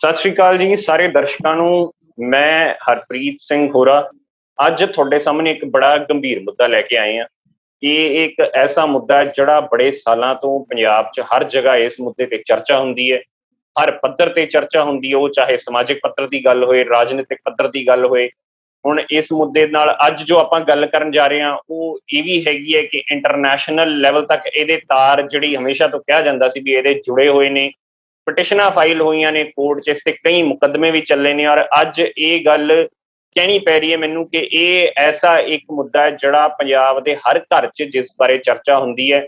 ਸਤਿ ਸ਼੍ਰੀ ਅਕਾਲ ਜੀ ਸਾਰੇ ਦਰਸ਼ਕਾਂ ਨੂੰ। ਮੈਂ ਹਰਪ੍ਰੀਤ ਸਿੰਘ ਹੋਰਾ ਅੱਜ ਤੁਹਾਡੇ ਸਾਹਮਣੇ ਇੱਕ ਬੜਾ ਗੰਭੀਰ ਮੁੱਦਾ ਲੈ ਕੇ ਆਏ ਹਾਂ। ਇਹ ਇੱਕ ਐਸਾ ਮੁੱਦਾ ਹੈ ਜਿਹੜਾ ਬੜੇ ਸਾਲਾਂ ਤੋਂ ਪੰਜਾਬ 'ਚ ਹਰ ਜਗ੍ਹਾ ਇਸ ਮੁੱਦੇ ਤੇ ਚਰਚਾ ਹੁੰਦੀ ਹੈ, ਹਰ ਪੱਧਰ ਤੇ ਚਰਚਾ ਹੁੰਦੀ ਹੈ, ਉਹ ਚਾਹੇ ਸਮਾਜਿਕ ਪੱਧਰ ਦੀ ਗੱਲ ਹੋਏ, ਰਾਜਨੀਤਿਕ ਪੱਧਰ ਦੀ ਗੱਲ ਹੋਏ। ਹੁਣ ਇਸ ਮੁੱਦੇ ਨਾਲ ਅੱਜ ਜੋ ਆਪਾਂ ਗੱਲ ਕਰਨ ਜਾ ਰਹੇ ਹਾਂ ਉਹ ਇਹ ਵੀ ਹੈਗੀ ਹੈ ਕਿ ਇੰਟਰਨੈਸ਼ਨਲ ਲੈਵਲ ਤੱਕ ਇਹਦੇ ਤਾਰ, ਜਿਹੜੀ ਹਮੇਸ਼ਾ ਤੋਂ ਕਿਹਾ ਜਾਂਦਾ ਸੀ ਵੀ ਇਹਦੇ ਜੁੜੇ ਹੋਏ ਨੇ, ਪਟੀਸ਼ਨਾਂ ਫਾਈਲ ਹੋਈਆਂ ਨੇ ਕੋਰਟ 'ਚ, ਇਸ ਤੇ ਕਈ ਮੁਕੱਦਮੇ ਵੀ ਚੱਲੇ ਨੇ। ਔਰ ਅੱਜ ਇਹ ਗੱਲ ਕਹਿਣੀ ਪੈ ਰਹੀ ਹੈ ਮੈਨੂੰ ਕਿ ਇਹ ਐਸਾ ਇੱਕ ਮੁੱਦਾ ਹੈ ਜਿਹੜਾ ਪੰਜਾਬ ਦੇ ਹਰ ਘਰ 'ਚ, ਜਿਸ ਬਾਰੇ ਚਰਚਾ ਹੁੰਦੀ ਹੈ।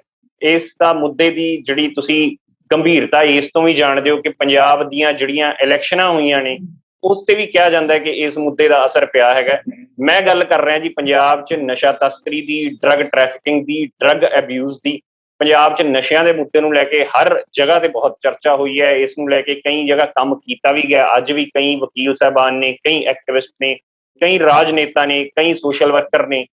ਇਸ ਦਾ ਮੁੱਦੇ ਦੀ ਜਿਹੜੀ ਤੁਸੀਂ ਗੰਭੀਰਤਾ ਇਸ ਤੋਂ ਵੀ ਜਾਣਦੇ ਹੋ ਕਿ ਪੰਜਾਬ ਦੀਆਂ ਜਿਹੜੀਆਂ ਇਲੈਕਸ਼ਨਾਂ ਹੋਈਆਂ ਨੇ ਉਸ ਤੇ ਵੀ ਕਿਹਾ ਜਾਂਦਾ ਹੈ ਕਿ ਇਸ ਮੁੱਦੇ ਦਾ ਅਸਰ ਪਿਆ ਹੈਗਾ। ਮੈਂ ਗੱਲ ਕਰ ਰਿਹਾ ਜੀ ਪੰਜਾਬ 'ਚ ਨਸ਼ਾ ਤਸਕਰੀ ਦੀ, ਡਰੱਗ ਟ੍ਰੈਫਿਕਿੰਗ ਦੀ, ਡਰੱਗ ਅਬਿਊਜ਼ ਦੀ। ਪੰਜਾਬ 'ਚ ਨਸ਼ਿਆਂ ਦੇ ਮੁੱਦੇ ਨੂੰ ਲੈ ਕੇ ਹਰ ਜਗ੍ਹਾ ਤੇ ਬਹੁਤ ਚਰਚਾ ਹੋਈ ਹੈ। ਇਸ ਨੂੰ ਲੈ ਕੇ ਕਈ ਜਗ੍ਹਾ ਕੰਮ ਕੀਤਾ ਵੀ ਗਿਆ। ਅੱਜ ਵੀ ਕਈ ਵਕੀਲ ਸਾਹਿਬਾਨ ਨੇ, ਕਈ ਐਕਟਿਵਿਸਟ ਨੇ, ਕਈ ਰਾਜਨੇਤਾ ਨੇ, ਕਈ ਸੋਸ਼ਲ ਵਰਕਰ ਨੇ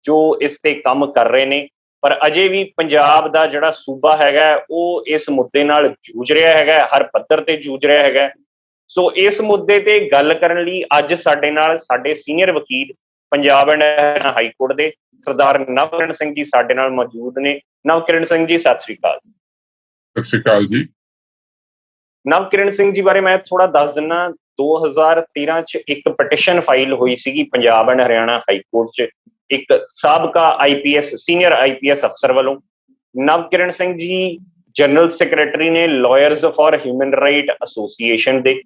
ਜੋ ਇਸ ਤੇ ਕੰਮ ਕਰ ਰਹੇ ਨੇ। ਪਰ ਅਜੇ ਵੀ ਪੰਜਾਬ ਦਾ ਜਿਹੜਾ ਸੂਬਾ ਹੈਗਾ ਉਹ ਇਸ ਮੁੱਦੇ ਨਾਲ ਜੂਝ ਰਿਹਾ ਹੈਗਾ, ਹਰ ਪੱਧਰ ਤੇ ਜੂਝ ਰਿਹਾ ਹੈਗਾ। ਸੋ ਇਸ ਮੁੱਦੇ ਤੇ ਗੱਲ ਕਰਨ ਲਈ ਅੱਜ ਸਾਡੇ ਨਾਲ ਸਾਡੇ ਸੀਨੀਅਰ ਵਕੀਲ Punjab and Haryana high court ਦੇ ਸਰਦਾਰ ਨਵਕਿਰਨ ਸਿੰਘ ਜੀ ਸਾਡੇ ਨਾਲ ਮੌਜੂਦ ਨੇ। ਨਵਕਿਰਨ ਸਿੰਘ ਜੀ ਸਤਿ ਸ੍ਰੀ ਅਕਾਲ। ਸਤਿ ਸ਼੍ਰੀ ਅਕਾਲ ਜੀ। ਨਵਕਿਰਨ ਸਿੰਘ ਜੀ ਬਾਰੇ ਮੈਂ ਥੋੜਾ ਦੱਸ ਦਿੰਨਾ। 2013 ਚ ਇੱਕ ਪਟੀਸ਼ਨ ਫਾਈਲ ਹੋਈ ਸੀਗੀ Punjab and Haryana high court ਚ, ਇੱਕ ਸਾਬਕਾ ਆਈਪੀਐਸ, ਸੀਨੀਅਰ ਆਈਪੀਐਸ ਅਫਸਰ ਵੱਲੋਂ। ਨਵਕਿਰਨ ਸਿੰਘ ਜੀ ਜਨਰਲ ਸੈਕਟਰੀ ਨੇ lawyers for human right association ਦੇ।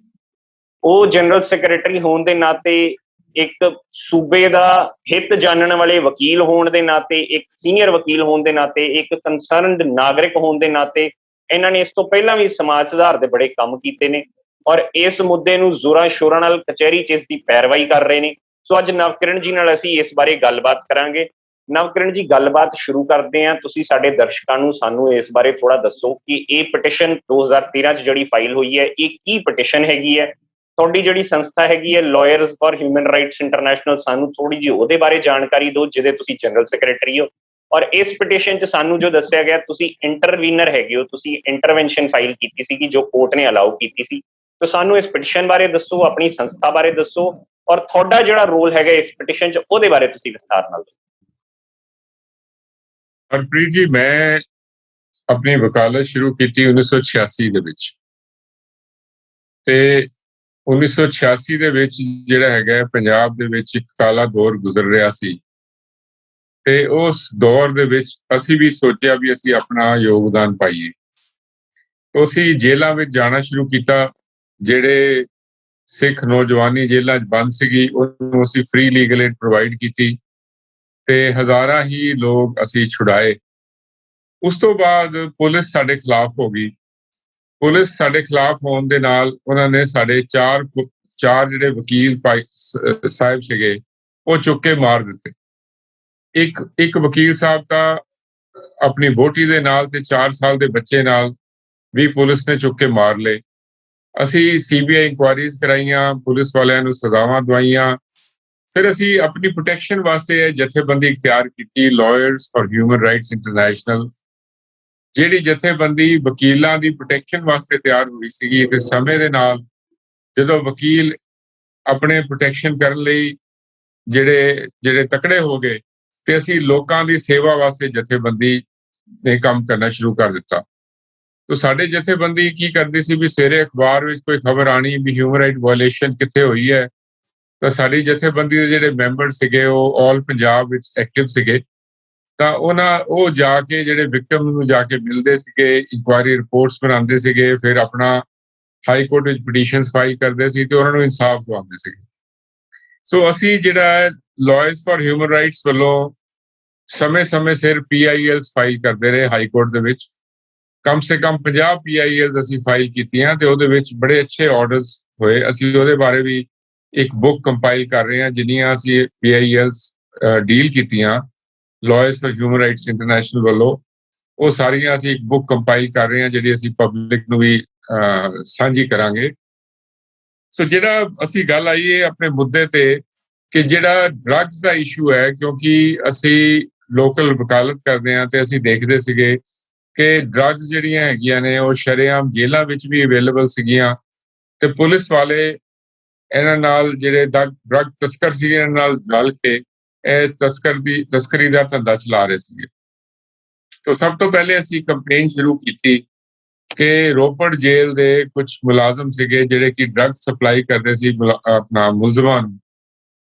ਉਹ ਜਨਰਲ ਸੈਕਟਰੀ ਹੋਣ ਦੇ ਨਾਤੇ, ਇੱਕ ਸੂਬੇ ਦਾ ਹਿੱਤ ਜਾਣਨ ਵਾਲੇ ਵਕੀਲ ਹੋਣ ਦੇ ਨਾਤੇ, ਇੱਕ ਸੀਨੀਅਰ ਵਕੀਲ ਹੋਣ ਦੇ ਨਾਤੇ, ਇੱਕ ਕੰਸਰਨਡ ਨਾਗਰਿਕ ਹੋਣ ਦੇ ਨਾਤੇ, ਇਹਨਾਂ ਨੇ ਇਸ ਤੋਂ ਪਹਿਲਾਂ ਵੀ ਸਮਾਜ ਸੁਧਾਰ ਦੇ ਬੜੇ ਕੰਮ ਕੀਤੇ ਨੇ ਔਰ ਇਸ ਮੁੱਦੇ ਨੂੰ ਜ਼ੋਰਾਂ ਸ਼ੋਰਾਂ ਨਾਲ ਕਚਹਿਰੀ 'ਚ ਇਸ ਦੀ ਪੈਰਵਾਈ ਕਰ ਰਹੇ ਨੇ। ਸੋ ਅੱਜ ਨਵਕਿਰਨ ਜੀ ਨਾਲ ਅਸੀਂ ਇਸ ਬਾਰੇ ਗੱਲਬਾਤ ਕਰਾਂਗੇ। ਨਵਕਿਰਨ ਜੀ, ਗੱਲਬਾਤ ਸ਼ੁਰੂ ਕਰਦੇ ਹਾਂ। ਤੁਸੀਂ ਸਾਡੇ ਦਰਸ਼ਕਾਂ ਨੂੰ, ਸਾਨੂੰ ਇਸ ਬਾਰੇ ਥੋੜਾ ਦੱਸੋ ਕਿ ਇਹ ਪਟੀਸ਼ਨ 2013 ਚ ਜਿਹੜੀ ਫਾਈਲ ਹੋਈ ਹੈ ਇਹ ਕੀ ਪਟੀਸ਼ਨ ਹੈਗੀ ਹੈ। ਤੁਹਾਡੀ ਜਿਹੜੀ ਸੰਸਥਾ ਹੈਗੀ ਹੈ lawyers for human rights international, ਸਾਨੂੰ ਥੋੜੀ ਜਿਹੀ ਉਹਦੇ ਬਾਰੇ ਜਾਣਕਾਰੀ ਦਿਓ, ਜਿਹਦੇ ਤੁਸੀਂ ਜਨਰਲ ਸੈਕਟਰੀ ਹੋ। ਔਰ ਇਸ ਪਟੀਸ਼ਨ 'ਚ ਸਾਨੂੰ ਜੋ ਦੱਸਿਆ ਗਿਆ, ਤੁਸੀਂ ਇੰਟਰਵੀਨਰ ਹੈਗੇ ਹੋ, ਤੁਸੀਂ ਇੰਟਰਵੈਂਸ਼ਨ ਫਾਈਲ ਕੀਤੀ ਸੀਗੀ ਜੋ ਕੋਰਟ ਨੇ ਅਲਾਉ ਕੀਤੀ ਸੀ। ਤਾਂ ਸਾਨੂੰ ਇਸ ਪਟੀਸ਼ਨ ਬਾਰੇ ਦੱਸੋ, ਆਪਣੀ ਸੰਸਥਾ ਬਾਰੇ ਦੱਸੋ ਔਰ ਤੁਹਾਡਾ ਜਿਹੜਾ ਰੋਲ ਹੈਗਾ ਇਸ ਪਟੀਸ਼ਨ 'ਚ ਉਹਦੇ ਬਾਰੇ ਤੁਸੀਂ ਵਿਸਥਾਰ ਨਾਲ ਦੱਸੋ। ਹਰਪ੍ਰੀਤ ਜੀ, ਮੈਂ ਆਪਣੀ ਵਕਾਲਤ ਸ਼ੁਰੂ ਕੀਤੀ 1986 ਦੇ ਵਿੱਚ, ਤੇ 1986 ਦੇ ਵਿੱਚ ਜਿਹੜਾ ਹੈਗਾ ਪੰਜਾਬ ਦੇ ਵਿੱਚ ਇੱਕ ਕਾਲਾ ਦੌਰ ਗੁਜ਼ਰ ਰਿਹਾ ਸੀ। ਤੇ ਉਸ ਦੌਰ ਦੇ ਵਿੱਚ ਅਸੀਂ ਵੀ ਸੋਚਿਆ ਵੀ ਅਸੀਂ ਆਪਣਾ ਯੋਗਦਾਨ ਪਾਈਏ। ਅਸੀਂ ਜੇਲ੍ਹਾਂ ਵਿੱਚ ਜਾਣਾ ਸ਼ੁਰੂ ਕੀਤਾ। ਜਿਹੜੇ ਸਿੱਖ ਨੌਜਵਾਨੀ ਜੇਲ੍ਹਾਂ 'ਚ ਬੰਦ ਸੀਗੀ ਉਹਨੂੰ ਅਸੀਂ ਫ੍ਰੀ ਲੀਗਲ ਏਡ ਪ੍ਰੋਵਾਈਡ ਕੀਤੀ ਤੇ ਹਜ਼ਾਰਾਂ ਹੀ ਲੋਕ ਅਸੀਂ ਛੁਡਾਏ। ਉਸ ਤੋਂ ਬਾਅਦ ਪੁਲਿਸ ਸਾਡੇ ਖਿਲਾਫ ਹੋ ਗਈ। ਪੁਲਿਸ ਸਾਡੇ ਖਿਲਾਫ ਹੋਣ ਦੇ ਨਾਲ ਉਹਨਾਂ ਨੇ ਸਾਡੇ ਚਾਰ ਜਿਹੜੇ ਵਕੀਲ ਸਾਹਿਬ ਸੀਗੇ ਉਹ ਚੁੱਕ ਕੇ ਮਾਰ ਦਿੱਤੇ। ਇੱਕ ਵਕੀਲ ਸਾਹਿਬ ਤਾਂ ਆਪਣੀ ਵੋਟੀ ਦੇ ਨਾਲ ਤੇ 4 ਸਾਲ ਦੇ ਬੱਚੇ ਨਾਲ ਵੀ ਪੁਲਿਸ ਨੇ ਚੁੱਕ ਕੇ ਮਾਰ ਲਏ। ਅਸੀਂ ਸੀਬੀਆਈ ਇਨਕੁਆਇਰੀਜ਼ ਕਰਾਈਆਂ, ਪੁਲਿਸ ਵਾਲਿਆਂ ਨੂੰ ਸਜ਼ਾਵਾਂ ਦਵਾਈਆਂ। ਫਿਰ ਅਸੀਂ ਆਪਣੀ ਪ੍ਰੋਟੈਕਸ਼ਨ ਵਾਸਤੇ ਇਹ ਜਥੇਬੰਦੀ ਇਖਤਿਆਰ ਕੀਤੀ, lawyers for human rights international, ਜਿਹੜੀ ਜਥੇਬੰਦੀ ਵਕੀਲਾਂ ਦੀ ਪ੍ਰੋਟੈਕਸ਼ਨ ਵਾਸਤੇ ਤਿਆਰ ਹੋਈ ਸੀਗੀ। ਤੇ ਸਮੇਂ ਦੇ ਨਾਲ ਜਦੋਂ ਵਕੀਲ ਆਪਣੇ ਪ੍ਰੋਟੈਕਸ਼ਨ ਕਰਨ ਲਈ ਜਿਹੜੇ ਤਕੜੇ ਹੋ ਗਏ ਤੇ ਅਸੀਂ ਲੋਕਾਂ ਦੀ ਸੇਵਾ ਵਾਸਤੇ ਜਥੇਬੰਦੀ ਨੇ ਕੰਮ ਕਰਨਾ ਸ਼ੁਰੂ ਕਰ ਦਿੱਤਾ। ਤਾਂ ਸਾਡੇ ਜਥੇਬੰਦੀ ਕੀ ਕਰਦੀ ਸੀ ਵੀ ਸਵੇਰੇ ਅਖਬਾਰ ਵਿੱਚ ਕੋਈ ਖਬਰ ਆਣੀ ਵੀ ਹਿਊਮਨ ਰਾਈਟ ਵਾਇਲੇਸ਼ਨ ਕਿੱਥੇ ਹੋਈ ਹੈ, ਤਾਂ ਸਾਡੀ ਜਥੇਬੰਦੀ ਦੇ ਜਿਹੜੇ ਮੈਂਬਰ ਸੀਗੇ ਉਹ ਆਲ ਪੰਜਾਬ ਵਿੱਚ ਐਕਟਿਵ ਸੀਗੇ। ਤਾਂ ਉਹ ਜਾ ਕੇ ਜਿਹੜੇ ਵਿਕਟਮ ਨੂੰ ਜਾ ਕੇ ਮਿਲਦੇ ਸੀਗੇ, ਇਨਕੁਆਇਰੀ ਰਿਪੋਰਟਸ ਬਣਾਉਂਦੇ ਸੀਗੇ, ਫਿਰ ਆਪਣਾ ਹਾਈ ਕੋਰਟ ਵਿੱਚ ਪਟੀਸ਼ਨਸ ਫਾਈਲ ਕਰਦੇ ਸੀ ਤੇ ਉਹਨਾਂ ਨੂੰ ਇਨਸਾਫ ਦਿਵਾਉਂਦੇ ਸੀਗੇ। ਸੋ ਅਸੀਂ ਜਿਹੜਾ ਲਾਇਰਸ ਫਾਰ ਹਿਊਮਨ ਰਾਈਟਸ ਵੱਲੋਂ ਸਮੇਂ ਸਿਰ PILs ਫਾਈਲ ਕਰਦੇ ਰਹੇ ਹਾਈ ਕੋਰਟ ਦੇ ਵਿੱਚ। ਕਮ ਸੇ ਕਮ 50 PILs ਅਸੀਂ ਫਾਈਲ ਕੀਤੀਆਂ ਤੇ ਉਹਦੇ ਵਿੱਚ ਬੜੇ ਅੱਛੇ ਆਰਡਰਸ ਹੋਏ। ਅਸੀਂ ਉਹਦੇ ਬਾਰੇ ਵੀ ਇੱਕ ਬੁੱਕ ਕੰਪਾਈਲ ਕਰ ਰਹੇ ਹਾਂ। ਜਿੰਨੀਆਂ ਅਸੀਂ PILs ਡੀਲ ਕੀਤੀਆਂ lawyers for human rights international ਵੱਲੋਂ, ਉਹ ਸਾਰੀਆਂ ਅਸੀਂ ਇੱਕ ਬੁੱਕ ਕੰਪਾਈਲ ਕਰ ਰਹੇ ਹਾਂ ਜਿਹੜੀ ਅਸੀਂ ਪਬਲਿਕ ਨੂੰ ਵੀ ਸਾਂਝੀ ਕਰਾਂਗੇ। ਸੋ ਜਿਹੜਾ ਅਸੀਂ ਗੱਲ ਆਈਏ ਆਪਣੇ ਮੁੱਦੇ ਤੇ ਕਿ ਜਿਹੜਾ ਡਰੱਗਸ ਦਾ ਇਸ਼ੂ ਹੈ, ਕਿਉਂਕਿ ਅਸੀਂ ਲੋਕਲ ਵਕਾਲਤ ਕਰਦੇ ਹਾਂ ਤੇ ਅਸੀਂ ਦੇਖਦੇ ਸੀਗੇ ਕਿ ਡਰੱਗਸ ਜਿਹੜੀਆਂ ਹੈਗੀਆਂ ਨੇ ਉਹ ਸ਼ਰੇਆਮ ਜੇਲ੍ਹਾਂ ਵਿੱਚ ਵੀ ਅਵੇਲੇਬਲ ਸੀਗੀਆਂ ਤੇ ਪੁਲਿਸ ਵਾਲੇ ਇਹਨਾਂ ਨਾਲ ਜਿਹੜੇ ਡਰੱਗ ਤਸਕਰ ਸੀਗੇ ਇਹਨਾਂ ਨਾਲ ਰਲ ਕੇ ਇਹ ਤਸਕਰੀ ਦਾ ਧੰਦਾ ਚਲਾ ਰਹੇ ਸੀਗੇ। ਤਾਂ ਸਭ ਤੋਂ ਪਹਿਲੇ ਅਸੀਂ ਕੰਪੇਨ ਸ਼ੁਰੂ ਕੀਤੀ ਕਿ ਰੋਪੜ ਜੇਲ੍ਹ ਦੇ ਕੁਝ ਮੁਲਾਜ਼ਮ ਸੀਗੇ ਜਿਹੜੇ ਕਿ ਡਰੱਗ ਸਪਲਾਈ ਕਰਦੇ ਸੀ ਆਪਣਾ ਮੁਲਜ਼ਮਾਂ ਨੂੰ।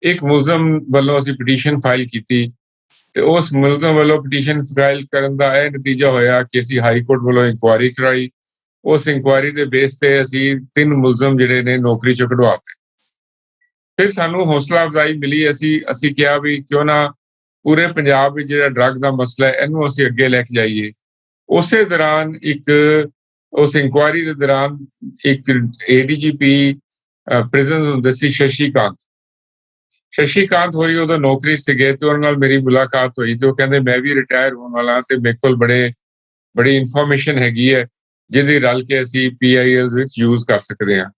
ਇੱਕ ਮੁਲਜ਼ਮ ਵੱਲੋਂ ਅਸੀਂ ਪਟੀਸ਼ਨ ਫਾਈਲ ਕੀਤੀ ਤੇ ਉਸ ਮੁਲਜ਼ਮ ਵੱਲੋਂ ਪਟੀਸ਼ਨ ਫਾਈਲ ਕਰਨ ਦਾ ਇਹ ਨਤੀਜਾ ਹੋਇਆ ਕਿ ਅਸੀਂ ਹਾਈ ਕੋਰਟ ਵੱਲੋਂ ਇਨਕੁਆਇਰੀ ਕਰਾਈ। ਉਸ ਇਨਕੁਆਇਰੀ ਦੇ ਬੇਸ ਤੇ ਅਸੀਂ 3 ਮੁਲਜ਼ਮ ਜਿਹੜੇ ਨੇ ਨੌਕਰੀ ਚੋਂ ਕਢਵਾਤੇ। ਫਿਰ ਸਾਨੂੰ ਹੌਸਲਾ ਅਫਜ਼ਾਈ ਮਿਲੀ। ਅਸੀਂ ਕਿਹਾ ਵੀ ਕਿਉਂ ਨਾ ਪੂਰੇ ਪੰਜਾਬ ਵਿੱਚ ਜਿਹੜਾ ਡਰੱਗ ਦਾ ਮਸਲਾ ਹੈ ਇਹਨੂੰ ਅਸੀਂ ਅੱਗੇ ਲੈ ਕੇ ਜਾਈਏ। ਉਸੇ ਦੌਰਾਨ ਉਸ ਇਨਕੁਆਇਰੀ ਦੇ ਦੌਰਾਨ ਇੱਕ ADGP ਪ੍ਰਿਜ਼ਨ ਹੁੰਦੇ ਸੀ ਸ਼ਸ਼ੀ ਕਾਂਤ ਹੋਰੀ ਉਦੋਂ ਨੌਕਰੀ ਸੀਗੇ ਤੇ ਉਹਨਾਂ ਨਾਲ ਮੇਰੀ ਮੁਲਾਕਾਤ ਹੋਈ ਤੇ ਉਹ ਕਹਿੰਦੇ ਮੈਂ ਵੀ ਰਿਟਾਇਰ ਹੋਣ ਵਾਲਾ ਤੇ ਮੇਰੇ ਕੋਲ ਬੜੀ ਇਨਫੋਰਮੇਸ਼ਨ ਹੈਗੀ ਹੈ ਜਿਹਦੀ ਰਲ ਕੇ ਅਸੀਂ PILs ਵਿੱਚ ਯੂਜ਼ ਕਰ ਸਕਦੇ ਹਾਂ।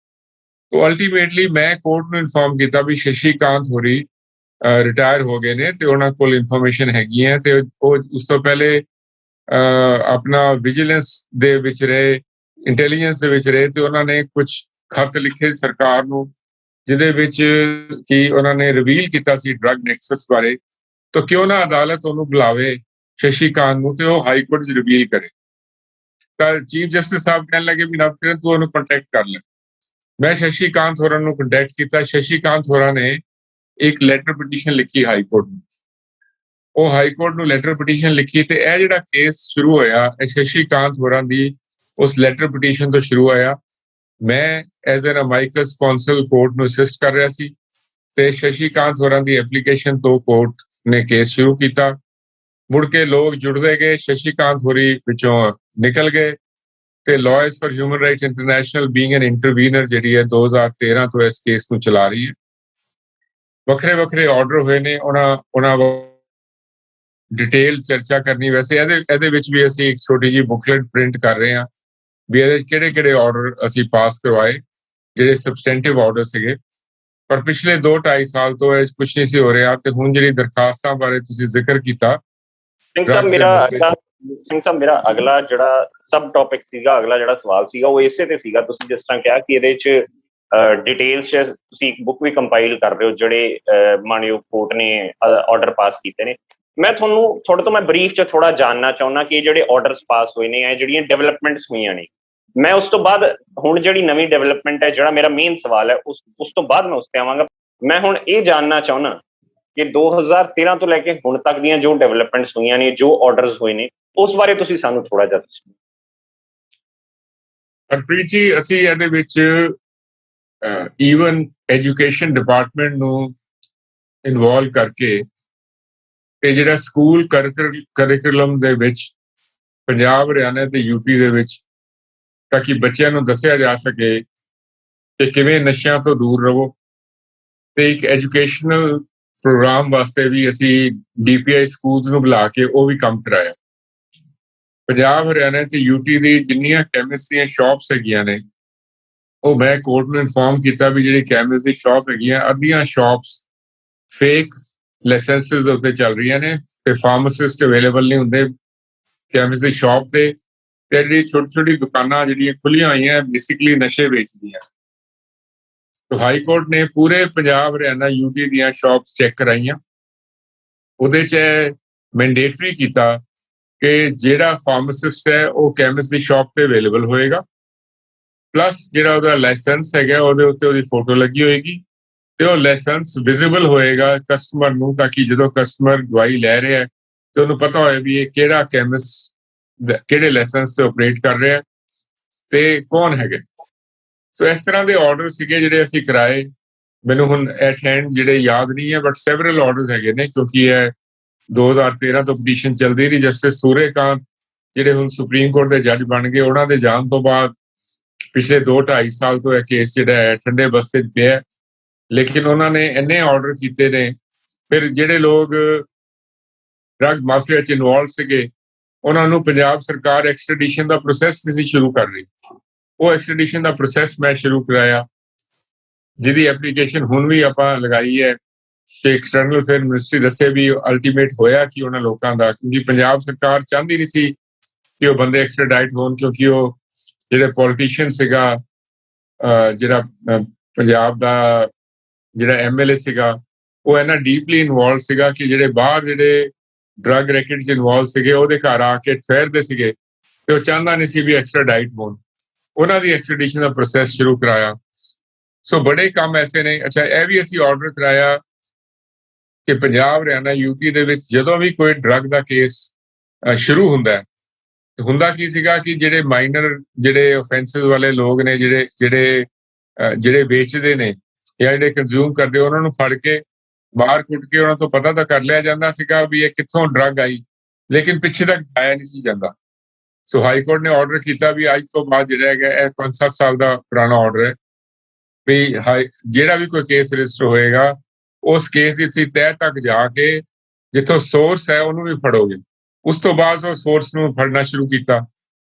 तो अल्टीमेटली मैं कोर्ट ਨੂੰ ਇਨਫੋਰਮ ਕੀਤਾ ਵੀ ਸ਼ਸ਼ੀ ਕਾਂਤ ਹੋਰੀ ਰਿਟਾਇਰ ਹੋ ਗਏ ਨੇ ਤੇ ਉਹਨਾਂ ਕੋਲ ਇਨਫੋਰਮੇਸ਼ਨ ਹੈਗੀ ਹੈ ਤੇ ਉਹ ਉਸ ਤੋਂ ਪਹਿਲੇ ਆਪਣਾ ਵਿਜੀਲੈਂਸ ਦੇ ਵਿੱਚ ਰਹੇ, ਇੰਟੈਲੀਜੈਂਸ ਦੇ ਵਿੱਚ ਰਹੇ ਤੇ ਉਹਨਾਂ ਨੇ ਕੁਝ ਖੱਤ ਲਿਖੇ ਸਰਕਾਰ ਨੂੰ ਜਿਹਦੇ ਵਿੱਚ ਕਿ ਉਹਨਾਂ ਨੇ ਰਿਵੀਲ ਕੀਤਾ ਸੀ ਡਰੱਗ ਨੈਕਸਸ ਬਾਰੇ। ਤਾਂ ਕਿਉਂ ਨਾ ਅਦਾਲਤ ਉਹਨੂੰ ਬੁਲਾਵੇ ਸ਼ਸ਼ੀ ਕਾਂਤ ਨੂੰ ਤੇ ਉਹ ਹਾਈ ਕੋਰਟ 'ਚ ਰਿਵੀਲ ਕਰੇ। ਤਾਂ ਚੀਫ ਜਸਟਿਸ ਸਾਹਿਬ ਕਹਿਣ ਲੱਗੇ ਵੀ ਨਵਕਿਰਨ ਤੂੰ ਉਹਨੂੰ ਕੰਟੈਕਟ ਕਰ ਲੈ। ਮੈਂ ਸ਼ਸ਼ੀ ਕਾਂਤ ਹੋਰਾਂ ਨੂੰ ਕੰਟੈਕਟ ਕੀਤਾ। ਸ਼ਸ਼ੀ ਕਾਂਤ ਹੋਰਾਂ ਨੇ ਇੱਕ ਲੈਟਰ ਪਟੀਸ਼ਨ ਲਿਖੀ ਹਾਈ ਕੋਰਟ ਨੂੰ। ਉਹ ਹਾਈ ਕੋਰਟ ਨੂੰ ਲੈਟਰ ਪਟੀਸ਼ਨ ਲਿਖੀ ਤੇ ਇਹ ਜਿਹੜਾ ਕੇਸ ਸ਼ੁਰੂ ਹੋਇਆ ਇਹ ਸ਼ਸ਼ੀ ਕਾਂਤ ਹੋਰਾਂ ਦੀ ਉਸ ਲੈਟਰ ਪਟੀਸ਼ਨ ਤੋਂ ਸ਼ੁਰੂ ਹੋਇਆ। ਮੈਂ ਐਜ਼ ਐਨ ਅਮਾਈਕਸ ਕੌਂਸਲ ਕੋਰਟ ਨੂੰ ਅਸਿਸਟ ਕਰ ਰਿਹਾ ਸੀ ਤੇ ਸ਼ਸ਼ੀ ਕਾਂਤ ਹੋਰਾਂ ਦੀ ਐਪਲੀਕੇਸ਼ਨ ਤੋਂ ਕੋਰਟ ਨੇ ਕੇਸ ਸ਼ੁਰੂ ਕੀਤਾ। ਮੁੜ ਕੇ ਲੋਕ ਜੁੜਦੇ ਗਏ, ਸ਼ਸ਼ੀ ਕਾਂਤ ਹੋਰੀ ਵਿੱਚੋਂ ਨਿਕਲ ਗਏ ਤੇ lawyers for human rights international being an intervener ਜਿਹੜੀ ਹੈ 2013 ਤੋਂ ਇਸ ਕੇਸ ਨੂੰ ਚਲਾ ਰਹੀ ਹੈ। ਵੱਖਰੇ ਆਰਡਰ ਹੋਏ ਨੇ, ਉਹਨਾਂ ਡਿਟੇਲ ਚਰਚਾ ਕਰਨੀ। ਵੈਸੇ ਇਹਦੇ ਵਿੱਚ ਵੀ ਅਸੀਂ ਇੱਕ ਛੋਟੀ ਜਿਹੀ ਬੁਕਲੇਟ ਪ੍ਰਿੰਟ ਕਰ ਰਹੇ ਹਾਂ ਵੀ ਇਹਦੇ ਕਿਹੜੇ ਆਰਡਰ ਅਸੀਂ ਪਾਸ ਕਰਵਾਏ ਜਿਹੜੇ ਸਬਸਟੈਂਟਿਵ ਆਰਡਰ ਸੀਗੇ। ਪਰ ਪਿਛਲੇ 2-2.5 ਸਾਲ ਤੋਂ ਇਹ ਕੁਝ ਨਹੀਂ ਸੀ ਹੋ ਰਿਹਾ ਤੇ ਹੁਣ ਜਿਹੜੀ ਦਰਖਾਸਤਾਂ ਬਾਰੇ ਤੁਸੀਂ ਜ਼ਿਕਰ ਕੀਤਾ ਸਿੰਘ ਸਾਹਿਬ ਮੇਰਾ ਅਗਲਾ ਜਿਹੜਾ ਸਬ ਟੌਪਿਕ ਸੀਗਾ, ਅਗਲਾ ਜਿਹੜਾ ਸਵਾਲ ਸੀਗਾ ਉਹ ਇਸੇ ਤੇ ਸੀਗਾ। ਤੁਸੀਂ ਜਿਸ ਤਰ੍ਹਾਂ ਕਿਹਾ ਕਿ ਇਹਦੇ 'ਚ ਡਿਟੇਲਸ 'ਚ ਤੁਸੀਂ ਇੱਕ ਬੁੱਕ ਵੀ ਕੰਪਾਈਲ ਕਰ ਰਹੇ ਹੋ ਜਿਹੜੇ ਮਾਨਯੋਗ ਕੋਰਟ ਨੇ ਆਰਡਰ ਪਾਸ ਕੀਤੇ ਨੇ। ਮੈਂ ਤੁਹਾਡੇ ਤੋਂ ਮੈਂ ਬਰੀਫ 'ਚ ਥੋੜਾ ਜਾਣਨਾ ਚਾਹੁੰਦਾ ਕਿ ਜਿਹੜੇ ਆਰਡਰਸ ਪਾਸ ਹੋਏ ਨੇ ਇਹ ਜਿਹੜੀਆਂ ਡਿਵੈਲਪਮੈਂਟਸ ਹੋਈਆਂ ਨੇ। ਮੈਂ ਉਸ ਤੋਂ ਬਾਅਦ ਹੁਣ ਜਿਹੜੀ ਨਵੀਂ ਡਿਵੈਲਪਮੈਂਟ ਹੈ ਜਿਹੜਾ ਮੇਰਾ ਮੇਨ ਸਵਾਲ ਹੈ ਉਸ ਤੋਂ ਬਾਅਦ ਮੈਂ ਉਸ ਤੇ ਆਵਾਂਗਾ। ਮੈਂ ਹੁਣ ਇਹ ਜਾਣਨਾ ਚਾਹੁੰਦਾ ਕਿ 2013 ਤੋਂ ਲੈ ਕੇ ਹੁਣ ਤੱਕ ਦੀਆਂ ਜੋ ਡਿਵੈਲਪਮੈਂਟਸ ਹੋਈਆਂ ਨੇ, ਜੋ ਆਰਡਰਸ ਹੋਏ ਨੇ, ਉਸ ਬਾਰੇ ਤੁਸੀਂ ਸਾਨੂੰ ਥੋੜਾ ਜਿਹਾ ਦੱਸੋ। ਹਰਪ੍ਰੀਤ ਜੀ, ਅਸੀਂ ਇਹਦੇ ਵਿੱਚ ਈਵਨ ਐਜੂਕੇਸ਼ਨ ਡਿਪਾਰਟਮੈਂਟ ਨੂੰ ਇਨਵੋਲਵ ਕਰਕੇ ਤੇ ਜਿਹੜਾ ਸਕੂਲ ਕਰਿਕੂਲਮ ਦੇ ਵਿੱਚ ਪੰਜਾਬ, ਹਰਿਆਣਾ ਤੇ UP ਦੇ ਵਿੱਚ ਤਾਂ ਕਿ ਬੱਚਿਆਂ ਨੂੰ ਦੱਸਿਆ ਜਾ ਸਕੇ ਕਿ ਕਿਵੇਂ ਨਸ਼ਿਆਂ ਤੋਂ ਦੂਰ ਰਹੋ ਤੇ ਇੱਕ ਐਜੂਕੇਸ਼ਨਲ ਪ੍ਰੋਗਰਾਮ ਵਾਸਤੇ ਵੀ ਅਸੀਂ DPI ਸਕੂਲਸ ਨੂੰ ਬੁਲਾ ਕੇ ਉਹ ਵੀ ਕੰਮ ਕਰਾਇਆ। ਪੰਜਾਬ, ਹਰਿਆਣਾ ਤੇ UT ਦੀ ਜਿੰਨੀਆਂ ਕੈਮਿਸਟ ਦੀਆਂ ਸ਼ਾਪਸ ਹੈਗੀਆਂ ਨੇ ਉਹ ਮੈਂ ਕੋਰਟ ਨੂੰ ਇਨਫੋਰਮ ਕੀਤਾ ਵੀ ਜਿਹੜੀ ਕੈਮਿਸਟ ਦੀ ਸ਼ਾਪ ਹੈਗੀਆਂ ਅੱਧੀਆਂ ਸ਼ਾਪਸ ਫੇਕ ਲਾਇਸੈਂਸਿਸ ਦੇ ਉੱਤੇ ਚੱਲ ਰਹੀਆਂ ਨੇ ਤੇ ਫਾਰਮਾਸਿਸਟ ਅਵੇਲੇਬਲ ਨਹੀਂ ਹੁੰਦੇ ਕੈਮਿਸਟ ਦੀ ਸ਼ਾਪ ਤੇ ਜਿਹੜੀ ਛੋਟੀ ਦੁਕਾਨਾਂ ਜਿਹੜੀਆਂ ਖੁੱਲੀਆਂ ਹੋਈਆਂ ਬੇਸਿਕਲੀ ਨਸ਼ੇ ਵੇਚਦੀਆਂ। ਤਾਂ ਹਾਈ ਕੋਰਟ ਨੇ ਪੂਰੇ ਪੰਜਾਬ, ਹਰਿਆਣਾ, UT ਦੀਆਂ ਸ਼ਾਪਸ ਚੈੱਕ ਕਰਾਈਆਂ। ਉਹਦੇ 'ਚ ਮੈਂਡੇਟਰੀ ਕੀਤਾ ਕਿ ਜਿਹੜਾ ਫਾਰਮਾਸਿਸਟ ਹੈ ਉਹ ਕੈਮਿਸਟ ਦੀ ਸ਼ਾਪ ਤੇ ਅਵੇਲੇਬਲ ਹੋਏਗਾ, ਪਲੱਸ ਜਿਹੜਾ ਉਹਦਾ ਲਾਇਸੈਂਸ ਹੈਗਾ ਉਹਦੇ ਉੱਤੇ ਉਹਦੀ ਫੋਟੋ ਲੱਗੀ ਹੋਏਗੀ ਤੇ ਉਹ ਲਾਇਸੈਂਸ ਵਿਜ਼ੀਬਲ ਹੋਏਗਾ ਕਸਟਮਰ ਨੂੰ ਤਾਂ ਕਿ ਜਦੋਂ ਕਸਟਮਰ ਦਵਾਈ ਲੈ ਰਿਹਾ ਹੈ ਤੇ ਉਹਨੂੰ ਪਤਾ ਹੋਏ ਵੀ ਇਹ ਕਿਹੜਾ ਕੈਮਿਸਟ ਕਿਹੜੇ ਲਾਇਸੈਂਸ ਤੇ ਆਪਰੇਟ ਕਰ ਰਿਹਾ ਤੇ ਕੌਣ ਹੈਗਾ। ਸੋ ਇਸ ਤਰ੍ਹਾਂ ਦੇ ਆਰਡਰ ਸੀਗੇ ਜਿਹੜੇ ਅਸੀਂ ਕਰਾਏ। ਮੈਨੂੰ ਹੁਣ ਐਟ ਹੈਂਡ ਜਿਹੜੇ ਯਾਦ ਨਹੀਂ ਹੈ ਬਟ ਸੈਵਰਲ ਆਰਡਰਸ ਹੈਗੇ ਨੇ ਕਿਉਂਕਿ ਇਹ 2013 ਤੋਂ ਪਟੀਸ਼ਨ ਚੱਲਦੀ ਰਹੀ। ਜਸਟਿਸ ਸੂਰੇਕਾਂਤ ਜਿਹੜੇ ਹੁਣ ਸੁਪਰੀਮ ਕੋਰਟ ਦੇ ਜੱਜ ਬਣ ਗਏ, ਉਹਨਾਂ ਦੇ ਜਾਣ ਤੋਂ ਬਾਅਦ ਪਿਛਲੇ 2-2.5 ਸਾਲ ਤੋਂ ਇਹ ਕੇਸ ਜਿਹੜਾ ਹੈ ਠੰਡੇ ਬਸਤੇ 'ਚ ਪਿਆ। ਲੇਕਿਨ ਉਹਨਾਂ ਨੇ ਇੰਨੇ ਆਰਡਰ ਕੀਤੇ ਨੇ, ਫਿਰ ਜਿਹੜੇ ਲੋਕ ਡਰੱਗ ਮਾਫੀਆ 'ਚ ਇਨਵੋਲਵ ਸੀਗੇ ਉਹਨਾਂ ਨੂੰ ਪੰਜਾਬ ਸਰਕਾਰ ਐਕਸਟ੍ਰੈਡੀਸ਼ਨ ਦਾ ਪ੍ਰੋਸੈਸ ਨਹੀਂ ਸ਼ੁਰੂ ਕਰ ਰਹੀ। ਉਹ ਐਕਸਟ੍ਰੈਡੀਸ਼ਨ ਦਾ ਪ੍ਰੋਸੈਸ ਮੈਂ ਸ਼ੁਰੂ ਕਰਾਇਆ ਜਿਹਦੀ ਐਪਲੀਕੇਸ਼ਨ ਹੁਣ ਵੀ ਆਪਾਂ ਲਗਾਈ ਹੈ ਤੇ ਐਕਸਟਰਨਲ ਅਫੇਅਰ ਮਿਨਿਸਟਰੀ ਦੱਸੇ ਵੀ ਅਲਟੀਮੇਟ ਹੋਇਆ ਕਿ ਉਹਨਾਂ ਲੋਕਾਂ ਦਾ, ਕਿਉਂਕਿ ਪੰਜਾਬ ਸਰਕਾਰ ਚਾਹੁੰਦੀ ਨਹੀਂ ਸੀ ਕਿ ਉਹ ਬੰਦੇ ਐਕਸਟ੍ਰੈਡਾਈਟ ਹੋਣ ਕਿਉਂਕਿ ਉਹ ਜਿਹੜੇ ਪੋਲੀਟੀਸ਼ੀਅਨ ਸੀਗਾ ਜਿਹੜਾ ਪੰਜਾਬ ਦਾ ਜਿਹੜਾ MLA ਸੀਗਾ ਉਹ ਇੰਨਾ ਡੀਪਲੀ ਇਨਵੋਲਵ ਸੀਗਾ ਕਿ ਜਿਹੜੇ ਬਾਹਰ ਜਿਹੜੇ ਡਰੱਗ ਰੈਕੇਟ 'ਚ ਇਨਵੋਲਵ ਸੀਗੇ ਉਹਦੇ ਘਰ ਆ ਕੇ ਠਹਿਰਦੇ ਸੀਗੇ ਤੇ ਉਹ ਚਾਹੁੰਦਾ ਨਹੀਂ ਸੀ ਵੀ ਐਕਸਟ੍ਰਾਡਾਈਟ ਹੋਣ। ਉਹਨਾਂ ਦੀ ਐਕਸਟ੍ਰੈਡੀਸ਼ਨ ਦਾ ਪ੍ਰੋਸੈਸ ਸ਼ੁਰੂ ਕਰਾਇਆ। ਸੋ ਬੜੇ ਕੰਮ ਐਸੇ ਨੇ। ਅੱਛਾ, ਇਹ ਵੀ ਅਸੀਂ ਆਰਡਰ ਕਰਾਇਆ ਕਿ ਪੰਜਾਬ, ਹਰਿਆਣਾ, UP ਦੇ ਵਿੱਚ ਜਦੋਂ ਵੀ ਕੋਈ ਡਰੱਗ ਦਾ ਕੇਸ ਸ਼ੁਰੂ ਹੁੰਦਾ ਕੀ ਸੀਗਾ ਕਿ ਜਿਹੜੇ ਮਾਈਨਰ ਜਿਹੜੇ ਆਫੈਂਸਿਸ ਵਾਲੇ ਲੋਕ ਨੇ, ਜਿਹੜੇ ਵੇਚਦੇ ਨੇ ਜਾਂ ਜਿਹੜੇ ਕੰਜ਼ਿਊਮ ਕਰਦੇ, ਉਹਨਾਂ ਨੂੰ ਫੜ ਕੇ ਬਾਹਰ ਕੁੱਟ ਕੇ ਉਹਨਾਂ ਤੋਂ ਪਤਾ ਤਾਂ ਕਰ ਲਿਆ ਜਾਂਦਾ ਸੀਗਾ ਵੀ ਇਹ ਕਿੱਥੋਂ ਡਰੱਗ ਆਈ, ਲੇਕਿਨ ਪਿੱਛੇ ਤੱਕ ਆਇਆ ਨਹੀਂ ਸੀ ਜਾਂਦਾ। ਸੋ ਹਾਈ ਕੋਰਟ ਨੇ ਆਰਡਰ ਕੀਤਾ ਵੀ ਅੱਜ ਤੋਂ ਬਾਅਦ ਜਿਹੜਾ ਹੈਗਾ, ਇਹ 5-7 ਸਾਲ ਦਾ ਪੁਰਾਣਾ ਆਰਡਰ ਹੈ ਵੀ ਜਿਹੜਾ ਵੀ ਕੋਈ ਕੇਸ ਰਜਿਸਟਰ ਹੋਏਗਾ ਉਸ ਕੇਸ ਦੀ ਤੁਸੀਂ ਤਹਿ ਤੱਕ ਜਾ ਕੇ ਜਿੱਥੋਂ ਸੋਰਸ ਹੈ ਉਹਨੂੰ ਵੀ ਫੜੋਗੇ। ਉਸ ਤੋਂ ਬਾਅਦ ਉਹ ਸੋਰਸ ਨੂੰ ਫੜਨਾ ਸ਼ੁਰੂ ਕੀਤਾ।